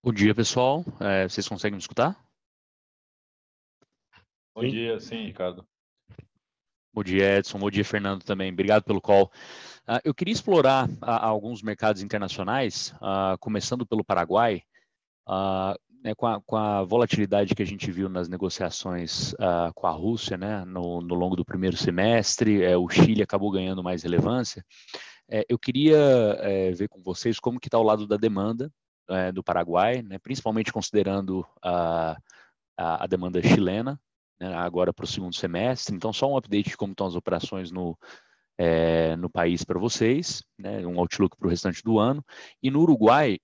Bom dia, pessoal. Vocês conseguem me escutar? Bom dia, sim, Ricardo. Bom dia, Edson. Bom dia, Fernando, também. Obrigado pelo call. Eu queria explorar alguns mercados internacionais, começando pelo Paraguai. Com a volatilidade que a gente viu nas negociações com a Rússia, né, no longo do primeiro semestre, o Chile acabou ganhando mais relevância. Eu queria ver com vocês como que está o lado da demanda do Paraguai, né, principalmente considerando a demanda chilena, né, agora para o segundo semestre. Então, só um update de como estão as operações no país para vocês, né, um outlook para o restante do ano. E no Uruguai,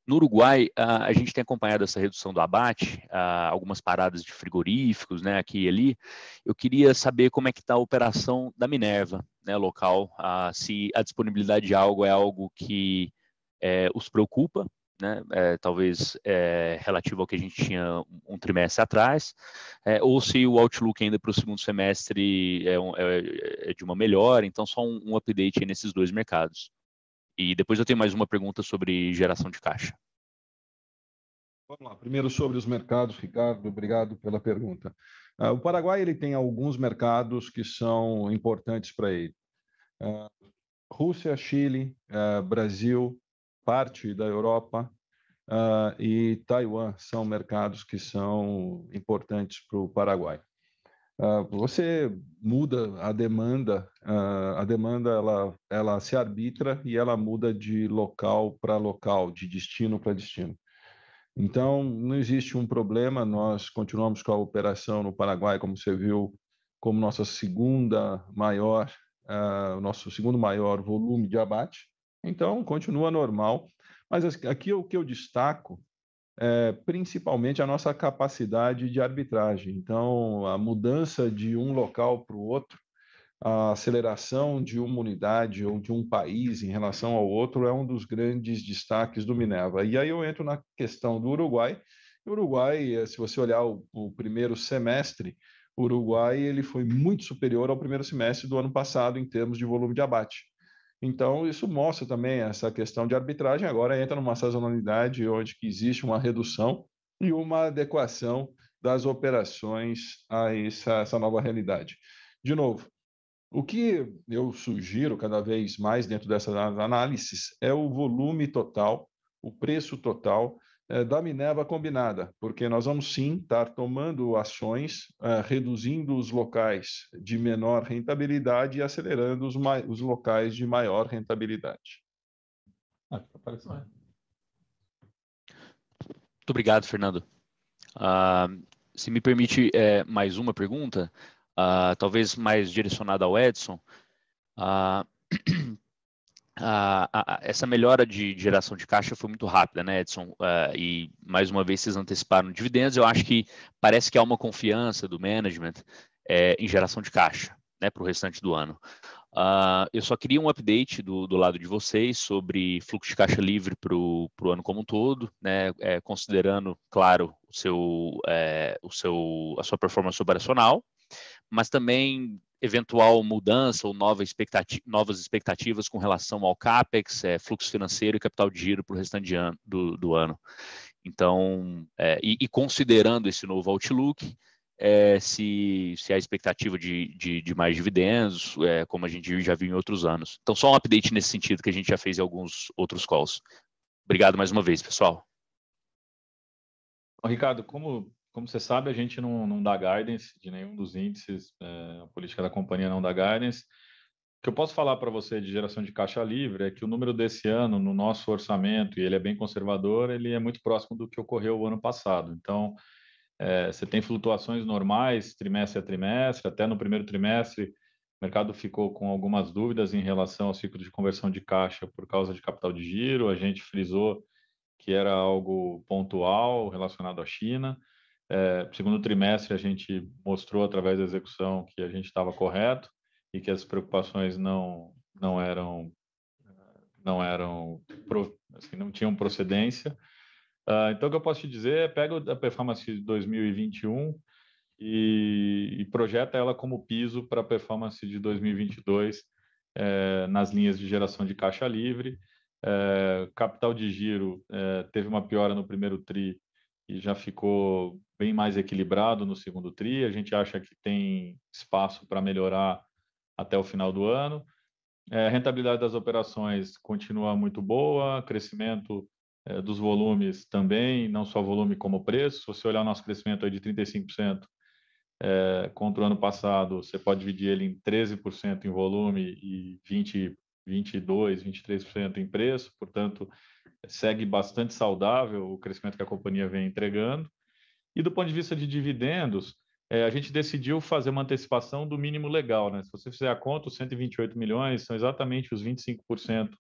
no Uruguai, a gente tem acompanhado essa redução do abate, algumas paradas de frigoríficos, né, aqui e ali. Eu queria saber como é que está a operação da Minerva, né, local, se a disponibilidade de algo é algo que os preocupa, né, talvez relativo ao que a gente tinha um trimestre atrás, ou se o outlook ainda para o segundo semestre é de uma melhora. Então, só um update aí nesses dois mercados. E depois eu tenho mais uma pergunta sobre geração de caixa. Vamos lá. Primeiro sobre os mercados, Ricardo, obrigado pela pergunta. O Paraguai ele tem alguns mercados que são importantes para ele. Rússia, Chile, Brasil, parte da Europa e Taiwan são mercados que são importantes para o Paraguai. Você muda a demanda ela se arbitra e ela muda de local para local, de destino para destino. Então, não existe um problema, nós continuamos com a operação no Paraguai, como você viu, como nosso segundo maior volume de abate. Então, continua normal. Mas aqui o que eu destaco principalmente a nossa capacidade de arbitragem. Então, a mudança de um local para o outro, a aceleração de uma unidade ou de um país em relação ao outro é um dos grandes destaques do Minerva. E aí eu entro na questão do Uruguai. O Uruguai, se você olhar o primeiro semestre, o Uruguai ele foi muito superior ao primeiro semestre do ano passado em termos de volume de abate. Então, isso mostra também essa questão de arbitragem. Agora entra numa sazonalidade onde que existe uma redução e uma adequação das operações a essa nova realidade. De novo, o que eu sugiro cada vez mais dentro dessas análises é o volume total, o preço total da Minerva combinada, porque nós vamos sim estar tomando ações, reduzindo os locais de menor rentabilidade e acelerando os locais de maior rentabilidade. Muito obrigado, Fernando. Se me permite mais uma pergunta, talvez mais direcionada ao Edson. Essa melhora de geração de caixa foi muito rápida, né, Edson? E, mais uma vez, vocês anteciparam dividendos. Eu acho que parece que há uma confiança do management em geração de caixa, né, para o restante do ano. Eu só queria um update do lado de vocês sobre fluxo de caixa livre para o ano como um todo, né, considerando, claro, a sua performance operacional, mas também eventual mudança ou novas expectativas com relação ao CAPEX, fluxo financeiro e capital de giro para o restante do ano. Então, e considerando esse novo outlook, se a expectativa de mais dividendos, como a gente já viu em outros anos. Então, só um update nesse sentido que a gente já fez em alguns outros calls. Obrigado mais uma vez, pessoal. Ricardo, como você sabe, a gente não dá guidance de nenhum dos índices, a política da companhia não dá guidance. O que eu posso falar para você de geração de caixa livre é que o número desse ano, no nosso orçamento, e ele é bem conservador, ele é muito próximo do que ocorreu o ano passado. Então, você tem flutuações normais, trimestre a trimestre, até no primeiro trimestre, o mercado ficou com algumas dúvidas em relação ao ciclo de conversão de caixa por causa de capital de giro, a gente frisou que era algo pontual relacionado à China. Segundo trimestre, a gente mostrou através da execução que a gente estava correto e que as preocupações não tinham procedência. Então, o que eu posso te dizer é pega a performance de 2021 e projeta ela como piso para a performance de 2022 nas linhas de geração de caixa livre. Capital de giro teve uma piora no primeiro tri e já ficou bem mais equilibrado no segundo tri. A gente acha que tem espaço para melhorar até o final do ano. A rentabilidade das operações continua muito boa, crescimento dos volumes também, não só volume como preço. Se você olhar o nosso crescimento aí de 35% contra o ano passado, você pode dividir ele em 13% em volume e 22%, 23% em preço, portanto, segue bastante saudável o crescimento que a companhia vem entregando. E do ponto de vista de dividendos, a gente decidiu fazer uma antecipação do mínimo legal, né? Se você fizer a conta, os 128 milhões são exatamente os 25%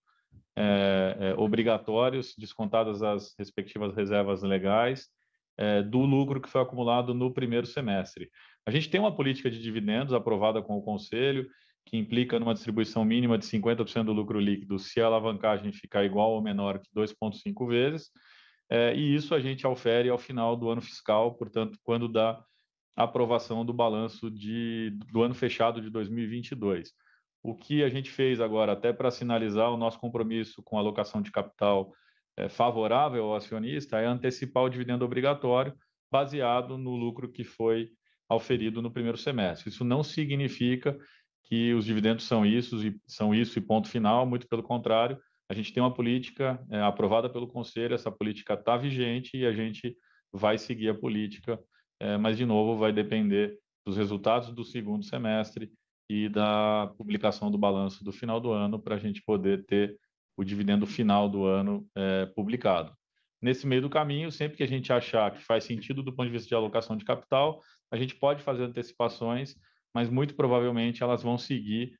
obrigatórios, descontadas as respectivas reservas legais, do lucro que foi acumulado no primeiro semestre. A gente tem uma política de dividendos aprovada com o Conselho, que implica numa distribuição mínima de 50% do lucro líquido se a alavancagem ficar igual ou menor que 2,5 vezes, e isso a gente aufere ao final do ano fiscal, portanto, quando dá a aprovação do balanço do ano fechado de 2022. O que a gente fez agora, até para sinalizar o nosso compromisso com a alocação de capital favorável ao acionista, é antecipar o dividendo obrigatório baseado no lucro que foi auferido no primeiro semestre. Isso não significa que os dividendos são isso e ponto final, muito pelo contrário, a gente tem uma política aprovada pelo Conselho, essa política está vigente e a gente vai seguir a política, mas, de novo, vai depender dos resultados do segundo semestre e da publicação do balanço do final do ano para a gente poder ter o dividendo final do ano publicado. Nesse meio do caminho, sempre que a gente achar que faz sentido do ponto de vista de alocação de capital, a gente pode fazer antecipações, mas muito provavelmente elas vão seguir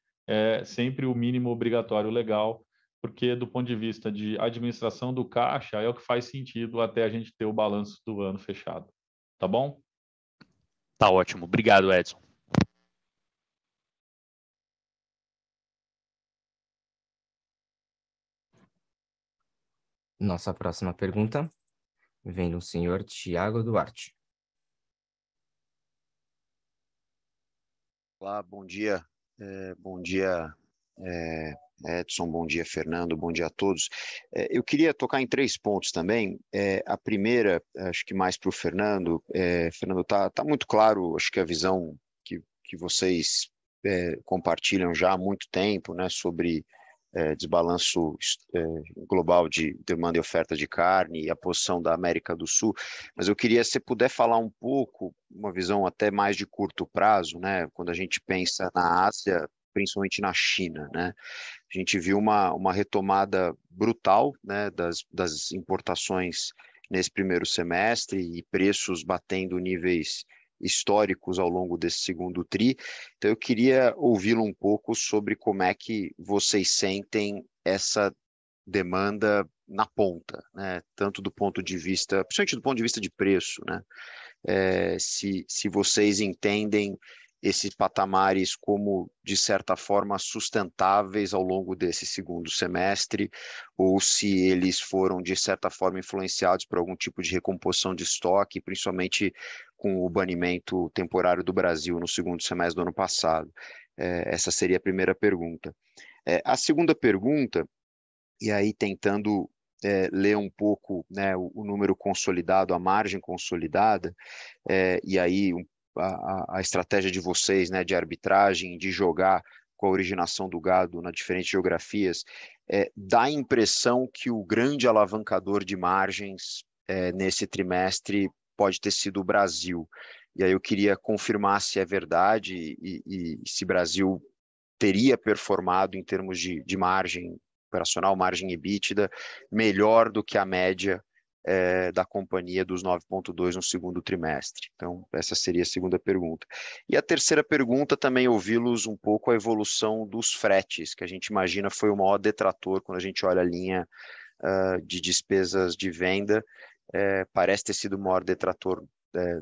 sempre o mínimo obrigatório legal, porque do ponto de vista de administração do caixa é o que faz sentido até a gente ter o balanço do ano fechado. Tá bom? Tá ótimo. Obrigado, Edson. Nossa próxima pergunta vem do senhor Tiago Duarte. Olá, bom dia. Bom dia, Edson, bom dia, Fernando, bom dia a todos. Eu queria tocar em 3 pontos também. A primeira, acho que mais para o Fernando. Fernando, tá muito claro, acho que a visão que vocês compartilham já há muito tempo, né, sobre desbalanço global de demanda e oferta de carne e a posição da América do Sul, mas eu queria, se puder falar um pouco, uma visão até mais de curto prazo, né? Quando a gente pensa na Ásia, principalmente na China, né? A gente viu uma retomada brutal, né, das importações nesse primeiro semestre e preços batendo níveis históricos ao longo desse segundo tri. Então, eu queria ouvi-lo um pouco sobre como é que vocês sentem essa demanda na ponta, né? Tanto do ponto de vista, principalmente do ponto de vista de preço, né? Se vocês entendem esses patamares como, de certa forma, sustentáveis ao longo desse segundo semestre, ou se eles foram, de certa forma, influenciados por algum tipo de recomposição de estoque, principalmente com o banimento temporário do Brasil no segundo semestre do ano passado. Essa seria a primeira pergunta. A segunda pergunta, e aí tentando ler um pouco, né, o número consolidado, a margem consolidada, e aí a estratégia de vocês, né, de arbitragem, de jogar com a originação do gado nas diferentes geografias, dá a impressão que o grande alavancador de margens nesse trimestre pode ter sido o Brasil. E aí eu queria confirmar se é verdade e se o Brasil teria performado em termos de margem operacional, margem EBITDA, melhor do que a média da companhia dos 9,2 no segundo trimestre. Então, essa seria a segunda pergunta. E a terceira pergunta, também ouvi-los um pouco a evolução dos fretes, que a gente imagina foi o maior detrator quando a gente olha a linha de despesas de venda, parece ter sido o maior detrator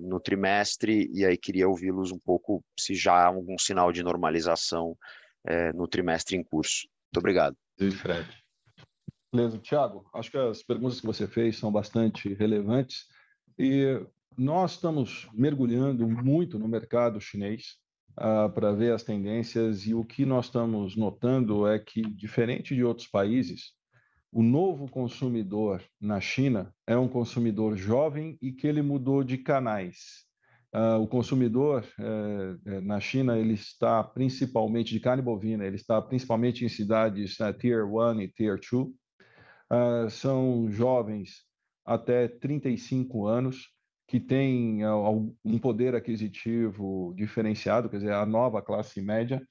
no trimestre, e aí queria ouvi-los um pouco se já há algum sinal de normalização no trimestre em curso. Muito obrigado. Fred. Beleza, Thiago, acho que as perguntas que você fez são bastante relevantes e nós estamos mergulhando muito no mercado chinês para ver as tendências, e o que nós estamos notando é que, diferente de outros países, o novo consumidor na China é um consumidor jovem e que ele mudou de canais. O consumidor na China, ele está principalmente de carne bovina, ele está principalmente em cidades Tier 1 e Tier 2. São jovens até 35 anos que têm um poder aquisitivo diferenciado, quer dizer, a nova classe média,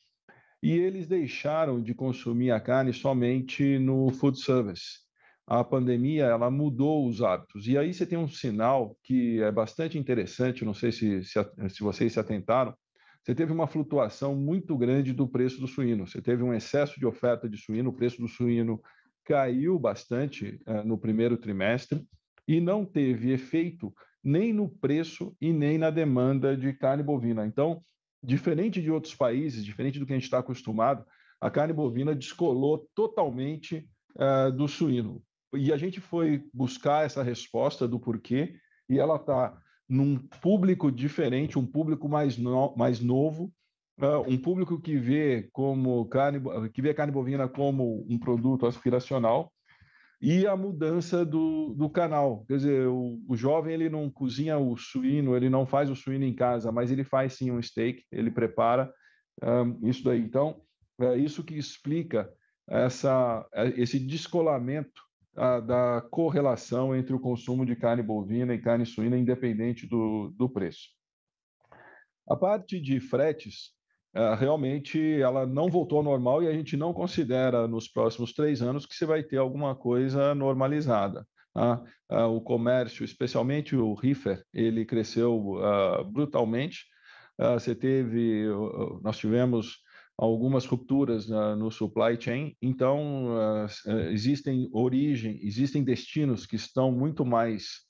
e eles deixaram de consumir a carne somente no food service. A pandemia, ela mudou os hábitos. E aí você tem um sinal que é bastante interessante, não sei se vocês se atentaram, você teve uma flutuação muito grande do preço do suíno. Você teve um excesso de oferta de suíno, o preço do suíno caiu bastante no primeiro trimestre e não teve efeito nem no preço e nem na demanda de carne bovina. Então, diferente de outros países, diferente do que a gente está acostumado, a carne bovina descolou totalmente do suíno. E a gente foi buscar essa resposta do porquê, e ela está num público diferente, um público mais novo, um público que vê carne bovina como um produto aspiracional, e a mudança do canal. Quer dizer, o jovem, ele não cozinha o suíno, ele não faz o suíno em casa, mas ele faz sim um steak, ele prepara isso daí. Então, é isso que explica esse descolamento da correlação entre o consumo de carne bovina e carne suína, independente do preço. A parte de fretes, realmente ela não voltou ao normal, e a gente não considera nos próximos 3 anos que você vai ter alguma coisa normalizada. Tá? O comércio, especialmente o reefer, ele cresceu brutalmente. Nós tivemos algumas rupturas no supply chain, então existem destinos que estão muito mais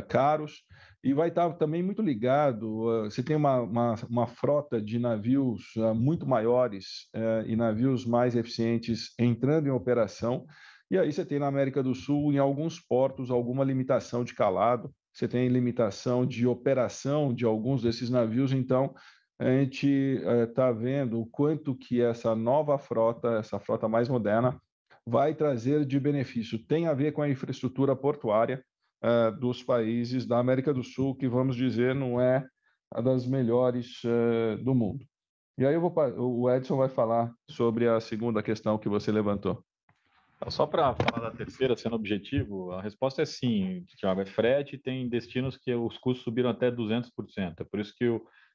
caros, e vai estar também muito ligado. Você tem uma frota de navios muito maiores e navios mais eficientes entrando em operação, e aí você tem na América do Sul, em alguns portos, alguma limitação de calado, você tem limitação de operação de alguns desses navios. Então a gente está vendo o quanto que essa nova frota, essa frota mais moderna, vai trazer de benefício. Tem a ver com a infraestrutura portuária dos países da América do Sul, que, vamos dizer, não é a das melhores do mundo. E aí o Edson vai falar sobre a segunda questão que você levantou. Só para falar da terceira, sendo objetivo, a resposta é sim, Thiago. É frete, tem destinos que os custos subiram até 200%. É por isso que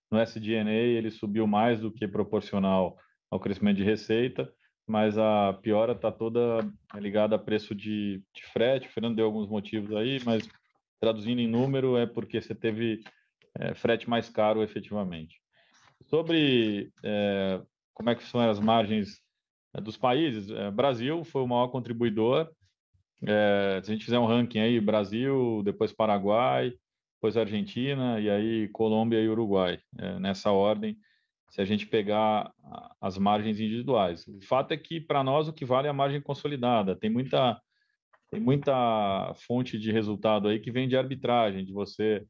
no SG&A ele subiu mais do que proporcional ao crescimento de receita, mas a piora está toda ligada a preço de frete. O Fernando deu alguns motivos aí, mas traduzindo em número é porque você teve frete mais caro efetivamente. Sobre como é que são as margens dos países, Brasil foi o maior contribuidor. Se a gente fizer um ranking aí, Brasil, depois Paraguai, depois Argentina e aí Colômbia e Uruguai, nessa ordem, se a gente pegar as margens individuais. O fato é que, para nós, o que vale é a margem consolidada. Tem muita fonte de resultado aí que vem de arbitragem, de você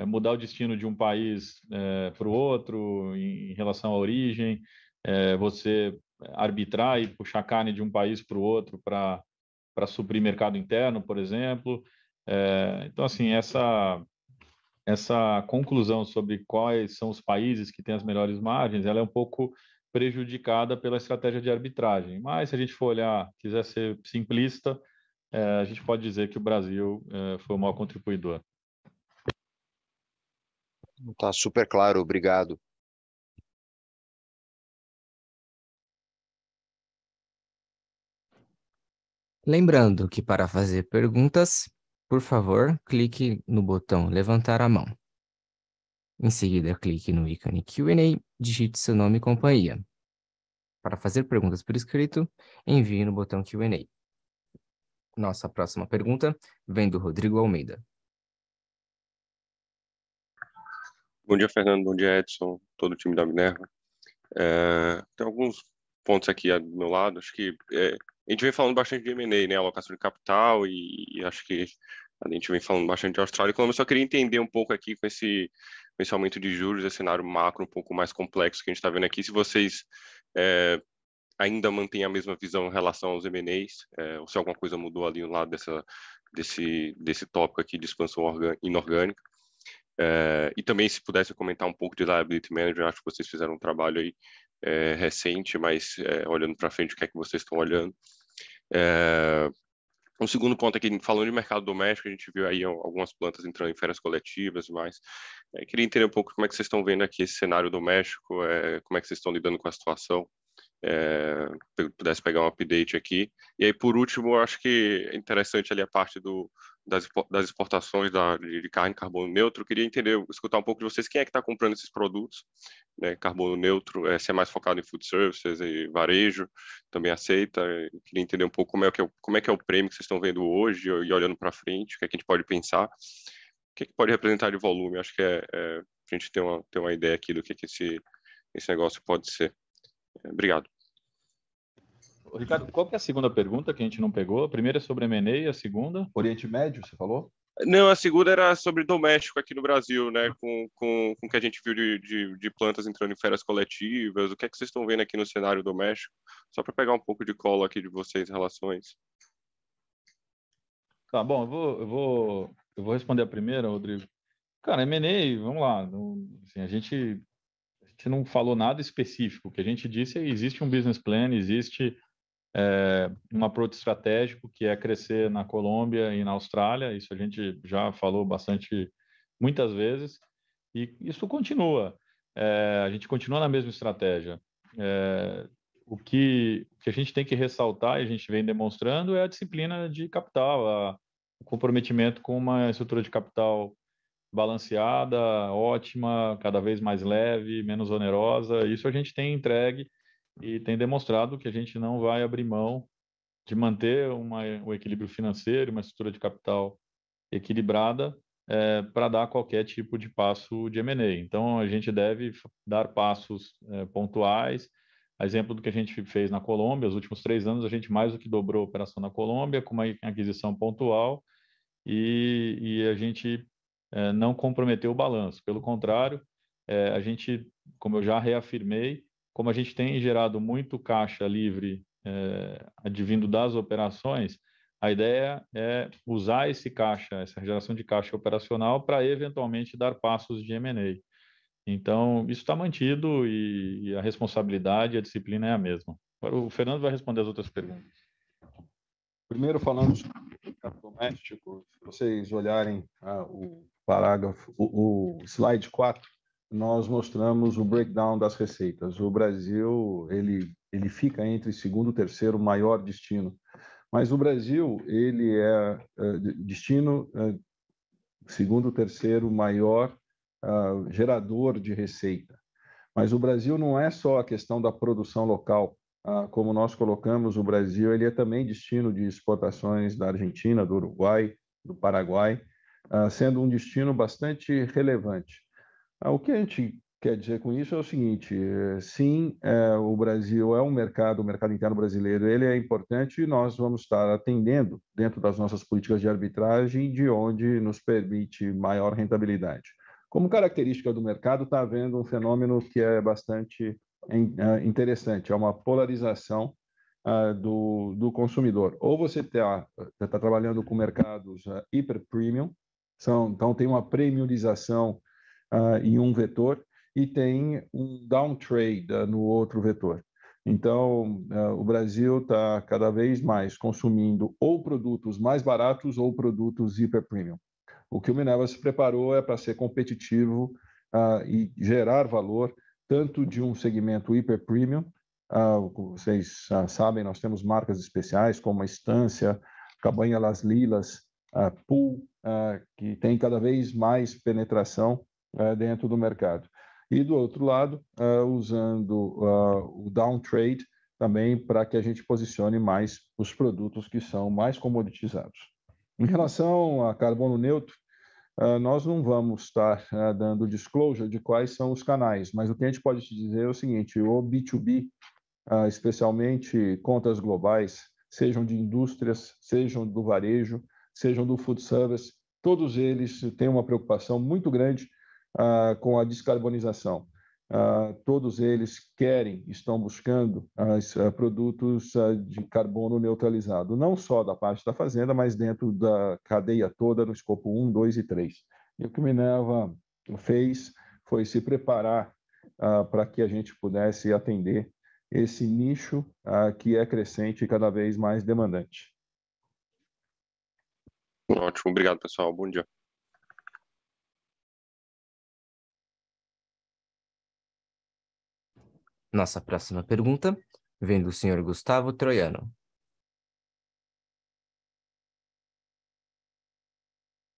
mudar o destino de um país para o outro em relação à origem, você arbitrar e puxar carne de um país para o outro para suprir mercado interno, por exemplo. Então, assim, essa conclusão sobre quais são os países que têm as melhores margens, ela é um pouco prejudicada pela estratégia de arbitragem. Mas, se a gente for olhar, quiser ser simplista, a gente pode dizer que o Brasil foi o maior contribuidor. Tá super claro, obrigado. Lembrando que para fazer perguntas, por favor, clique no botão levantar a mão. Em seguida, clique no ícone Q&A, digite seu nome e companhia. Para fazer perguntas por escrito, envie no botão Q&A. Nossa próxima pergunta vem do Rodrigo Almeida. Bom dia, Fernando. Bom dia, Edson, todo o time da Minerva. Tem alguns pontos aqui do meu lado. Acho que a gente vem falando bastante de M&A, né? Alocação de capital e acho que a gente vem falando bastante de Austrália. Como eu só queria entender um pouco aqui com esse aumento de juros, esse cenário macro um pouco mais complexo que a gente está vendo aqui, se vocês ainda mantêm a mesma visão em relação aos M&As, ou se alguma coisa mudou ali no lado desse tópico aqui de expansão inorgânica. E também, se pudesse comentar um pouco de liability management, acho que vocês fizeram um trabalho aí recente, mas olhando para frente, o que é que vocês estão olhando? Um segundo ponto aqui, falando de mercado doméstico, a gente viu aí algumas plantas entrando em férias coletivas e mais. Queria entender um pouco como é que vocês estão vendo aqui esse cenário doméstico, como é que vocês estão lidando com a situação. Pudesse pegar um update aqui. E aí, por último, eu acho que é interessante ali a parte das exportações de carne carbono neutro. Eu queria escutar um pouco de vocês, quem é que está comprando esses produtos, né, carbono neutro, se é mais focado em food services e varejo, também aceita. Eu queria entender um pouco como é que é o prêmio que vocês estão vendo hoje e olhando para frente, o que é que a gente pode pensar, o que é que pode representar de volume. Acho que a gente ter uma ideia aqui do que esse negócio pode ser. Obrigado. Ricardo, qual que é a segunda pergunta que a gente não pegou? A primeira é sobre M&A e a segunda? Oriente Médio, você falou? Não, a segunda era sobre doméstico aqui no Brasil, né? Com o que a gente viu de plantas entrando em férias coletivas. O que é que vocês estão vendo aqui no cenário doméstico? Só para pegar um pouco de colo aqui de vocês em relação a isso. Tá bom, eu vou responder a primeira, Rodrigo. Cara, M&A, vamos lá. Assim, a gente não falou nada específico. O que a gente disse é que existe um business plan, existe um approach estratégico que é crescer na Colômbia e na Austrália. Isso a gente já falou muitas vezes, e isso continua. A gente continua na mesma estratégia. O que a gente tem que ressaltar, e a gente vem demonstrando, é a disciplina de capital, o comprometimento com uma estrutura de capital balanceada, ótima, cada vez mais leve, menos onerosa. Isso a gente tem entregue e tem demonstrado que a gente não vai abrir mão de manter um equilíbrio financeiro, uma estrutura de capital equilibrada para dar qualquer tipo de passo de M&A. Então, a gente deve dar passos pontuais. A exemplo do que a gente fez na Colômbia, os últimos 3 anos, a gente mais do que dobrou a operação na Colômbia com uma aquisição pontual e a gente não comprometeu o balanço. Pelo contrário, a gente, como eu já reafirmei, como a gente tem gerado muito caixa livre advindo das operações, a ideia é usar esse caixa, essa geração de caixa operacional para eventualmente dar passos de M&A. Então, isso está mantido e a responsabilidade e a disciplina é a mesma. Agora, o Fernando vai responder as outras perguntas. Primeiro, falando sobre o mercado doméstico, se vocês olharem o parágrafo, o slide 4, nós mostramos o breakdown das receitas. O Brasil, ele fica entre segundo e terceiro maior destino. Mas o Brasil, ele é destino segundo, terceiro maior gerador de receita. Mas o Brasil não é só a questão da produção local. Como nós colocamos, o Brasil ele é também destino de exportações da Argentina, do Uruguai, do Paraguai, sendo um destino bastante relevante. O que a gente quer dizer com isso é o seguinte: sim, o Brasil é um mercado, o mercado interno brasileiro, ele é importante e nós vamos estar atendendo dentro das nossas políticas de arbitragem de onde nos permite maior rentabilidade. Como característica do mercado, está havendo um fenômeno que é bastante interessante, é uma polarização do consumidor. Ou você está trabalhando com mercados hiper premium, então tem uma premiumização em um vetor e tem um downtrade no outro vetor. Então, o Brasil está cada vez mais consumindo ou produtos mais baratos ou produtos hiper premium. O que o Minerva se preparou é para ser competitivo e gerar valor tanto de um segmento hiper premium, vocês sabem, nós temos marcas especiais como a Estância, Cabanha Las Lilas, Pool, que tem cada vez mais penetração dentro do mercado. E do outro lado, usando o downtrade também para que a gente posicione mais os produtos que são mais comoditizados. Em relação a carbono neutro, nós não vamos estar dando disclosure de quais são os canais, mas o que a gente pode te dizer é o seguinte: o B2B, especialmente contas globais, sejam de indústrias, sejam do varejo, sejam do food service, todos eles têm uma preocupação muito grande com a descarbonização. Todos eles estão buscando produtos de carbono neutralizado, não só da parte da fazenda, mas dentro da cadeia toda, no escopo 1, 2 e 3. E o que o Minerva fez foi se preparar para que a gente pudesse atender esse nicho que é crescente e cada vez mais demandante. Ótimo, obrigado, pessoal. Bom dia. Nossa próxima pergunta vem do senhor Gustavo Troiano.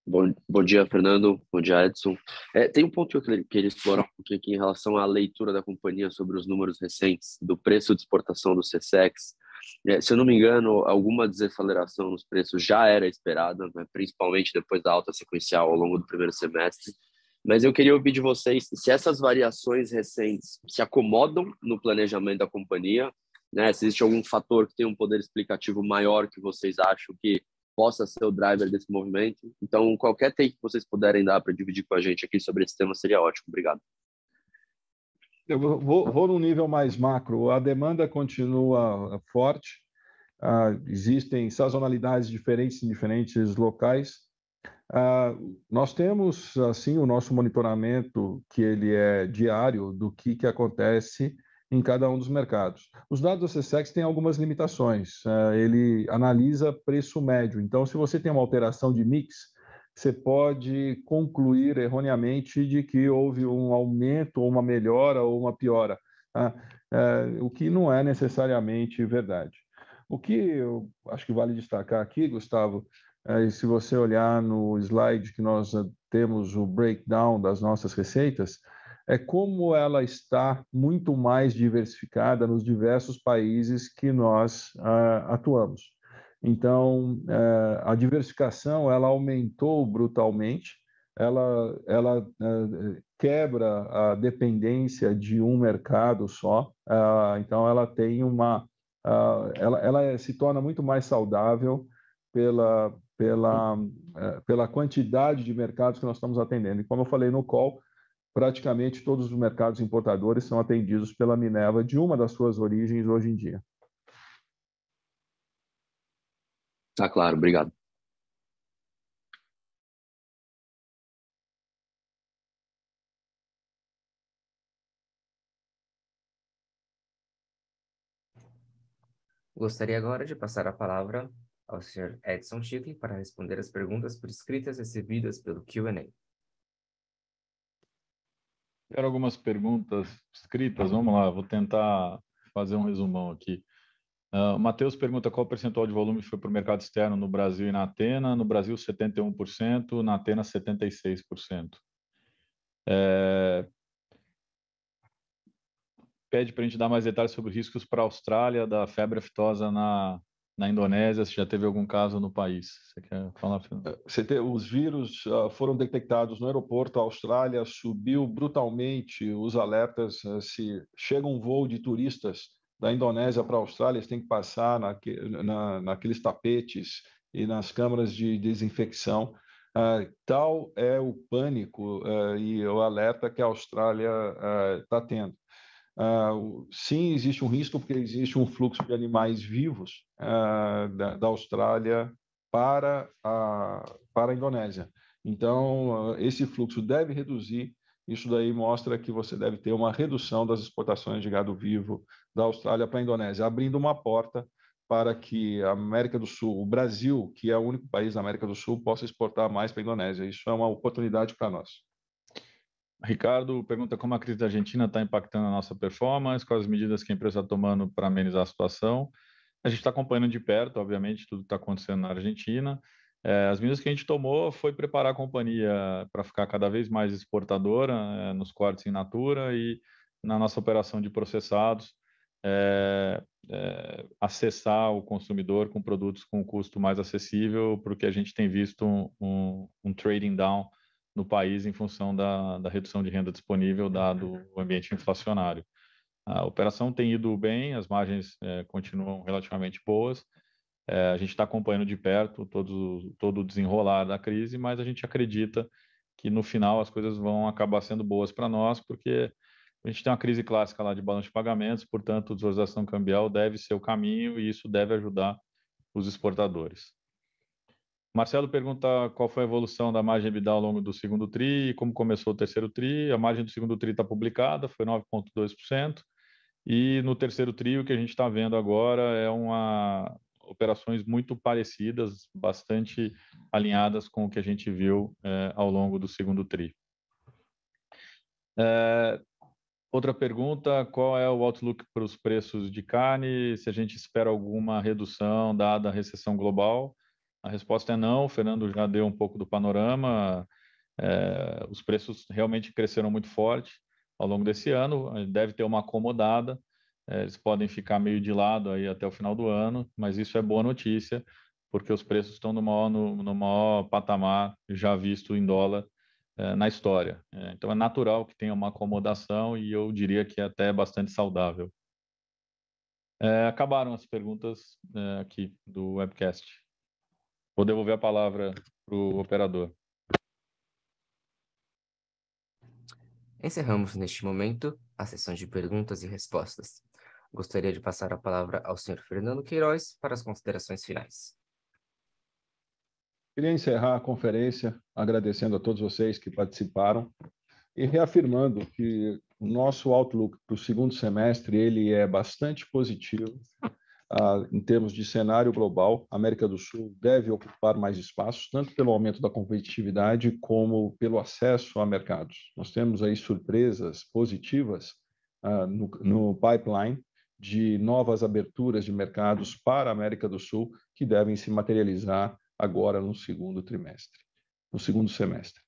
Bom dia, Fernando. Bom dia, Edson. Tem um ponto que eu queria explorar um pouquinho aqui em relação à leitura da companhia sobre os números recentes do preço de exportação do CSEX. Se eu não me engano, alguma desaceleração nos preços já era esperada, né, principalmente depois da alta sequencial ao longo do primeiro semestre. Mas eu queria ouvir de vocês se essas variações recentes se acomodam no planejamento da companhia, né? Se existe algum fator que tem um poder explicativo maior que vocês acham que possa ser o driver desse movimento. Então, qualquer take que vocês puderem dar para dividir com a gente aqui sobre esse tema seria ótimo. Obrigado. Eu vou num nível mais macro. A demanda continua forte. Existem sazonalidades diferentes em diferentes locais. Nós temos, assim, o nosso monitoramento, que ele é diário, do que acontece em cada um dos mercados. Os dados do CSEX têm algumas limitações. Ele analisa preço médio. Então, se você tem uma alteração de mix, você pode concluir erroneamente de que houve um aumento, ou uma melhora, ou uma piora, o que não é necessariamente verdade. O que eu acho que vale destacar aqui, Gustavo, se você olhar no slide que nós temos o breakdown das nossas receitas, é como ela está muito mais diversificada nos diversos países que nós atuamos. Então, a diversificação ela aumentou brutalmente, ela quebra a dependência de um mercado só, então ela tem ela se torna muito mais saudável pela quantidade de mercados que nós estamos atendendo. E como eu falei no call, praticamente todos os mercados importadores são atendidos pela Minerva de uma das suas origens hoje em dia. Tá claro, obrigado. Gostaria agora de passar a palavra ao Sr. Edson Chicli para responder as perguntas por escritas recebidas pelo Q&A. Quero algumas perguntas escritas, vamos lá, vou tentar fazer um resumão aqui. O Matheus pergunta qual o percentual de volume foi para o mercado externo no Brasil e na Athena. No Brasil, 71%, na Athena, 76%. Pede para a gente dar mais detalhes sobre riscos para a Austrália da febre aftosa na Indonésia, se já teve algum caso no país. Você quer falar, Fernando? Os vírus foram detectados no aeroporto. A Austrália subiu brutalmente os alertas. Se chega um voo de turistas da Indonésia para a Austrália, eles têm que passar naqueles tapetes e nas câmaras de desinfecção. Tal é o pânico e o alerta que a Austrália está tendo. Sim, existe um risco, porque existe um fluxo de animais vivos da Austrália para a Indonésia. Então, esse fluxo deve reduzir. Isso daí mostra que você deve ter uma redução das exportações de gado vivo da Austrália para a Indonésia, abrindo uma porta para que a América do Sul, o Brasil, que é o único país da América do Sul, possa exportar mais para a Indonésia. Isso é uma oportunidade para nós. Ricardo pergunta como a crise da Argentina está impactando a nossa performance, quais as medidas que a empresa está tomando para amenizar a situação. A gente está acompanhando de perto, obviamente, tudo que está acontecendo na Argentina. As medidas que a gente tomou foi preparar a companhia para ficar cada vez mais exportadora nos cortes in natura e na nossa operação de processados, acessar o consumidor com produtos com custo mais acessível, porque a gente tem visto um trading down no país em função da redução de renda disponível, dado o ambiente inflacionário. A operação tem ido bem, as margens continuam relativamente boas. A gente está acompanhando de perto todo o desenrolar da crise, mas a gente acredita que no final as coisas vão acabar sendo boas para nós, porque a gente tem uma crise clássica lá de balanço de pagamentos, portanto, a desvalorização cambial deve ser o caminho e isso deve ajudar os exportadores. Marcelo pergunta qual foi a evolução da margem EBITDA ao longo do segundo TRI e como começou o terceiro TRI. A margem do segundo TRI está publicada, foi 9,2%. E no terceiro TRI, o que a gente está vendo agora é operações muito parecidas, bastante alinhadas com o que a gente viu ao longo do segundo TRI. Outra pergunta, qual é o outlook para os preços de carne? Se a gente espera alguma redução dada a recessão global? A resposta é não, o Fernando já deu um pouco do panorama. Os preços realmente cresceram muito forte ao longo desse ano, deve ter uma acomodada, eles podem ficar meio de lado aí até o final do ano, mas isso é boa notícia, porque os preços estão no maior patamar já visto em dólar na história. Então é natural que tenha uma acomodação e eu diria que é até bastante saudável. Acabaram as perguntas aqui do webcast. Vou devolver a palavra para o operador. Encerramos neste momento a sessão de perguntas e respostas. Gostaria de passar a palavra ao Sr. Fernando Queiroz para as considerações finais. Queria encerrar a conferência agradecendo a todos vocês que participaram e reafirmando que o nosso outlook para o segundo semestre ele é bastante positivo. Em termos de cenário global, a América do Sul deve ocupar mais espaços, tanto pelo aumento da competitividade como pelo acesso a mercados. Nós temos aí surpresas positivas no pipeline de novas aberturas de mercados para a América do Sul que devem se materializar agora no segundo semestre.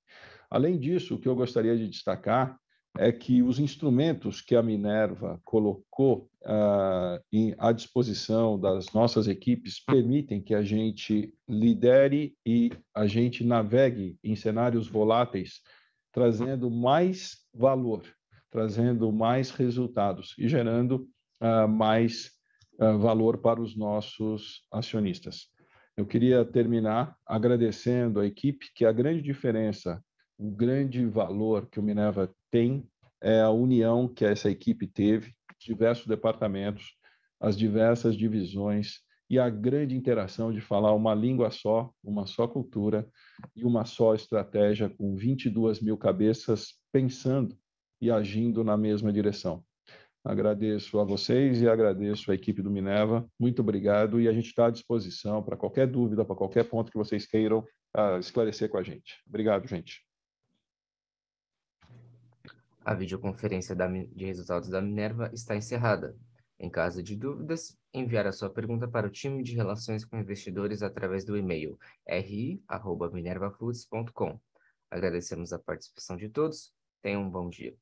Além disso, o que eu gostaria de destacar é que os instrumentos que a Minerva colocou à disposição das nossas equipes permitem que a gente lidere e a gente navegue em cenários voláteis, trazendo mais valor, trazendo mais resultados e gerando mais valor para os nossos acionistas. Eu queria terminar agradecendo a equipe, que a grande diferença, o grande valor que o Minerva tem é a união que essa equipe teve, diversos departamentos, as diversas divisões e a grande interação de falar uma língua só, uma só cultura e uma só estratégia com 22 mil cabeças pensando e agindo na mesma direção. Agradeço a vocês e agradeço a equipe do Minerva. Muito obrigado e a gente está à disposição para qualquer dúvida, para qualquer ponto que vocês queiram esclarecer com a gente. Obrigado, gente. A videoconferência de resultados da Minerva está encerrada. Em caso de dúvidas, enviar a sua pergunta para o time de relações com investidores através do e-mail ri@minervafoods.com. Agradecemos a participação de todos. Tenham um bom dia.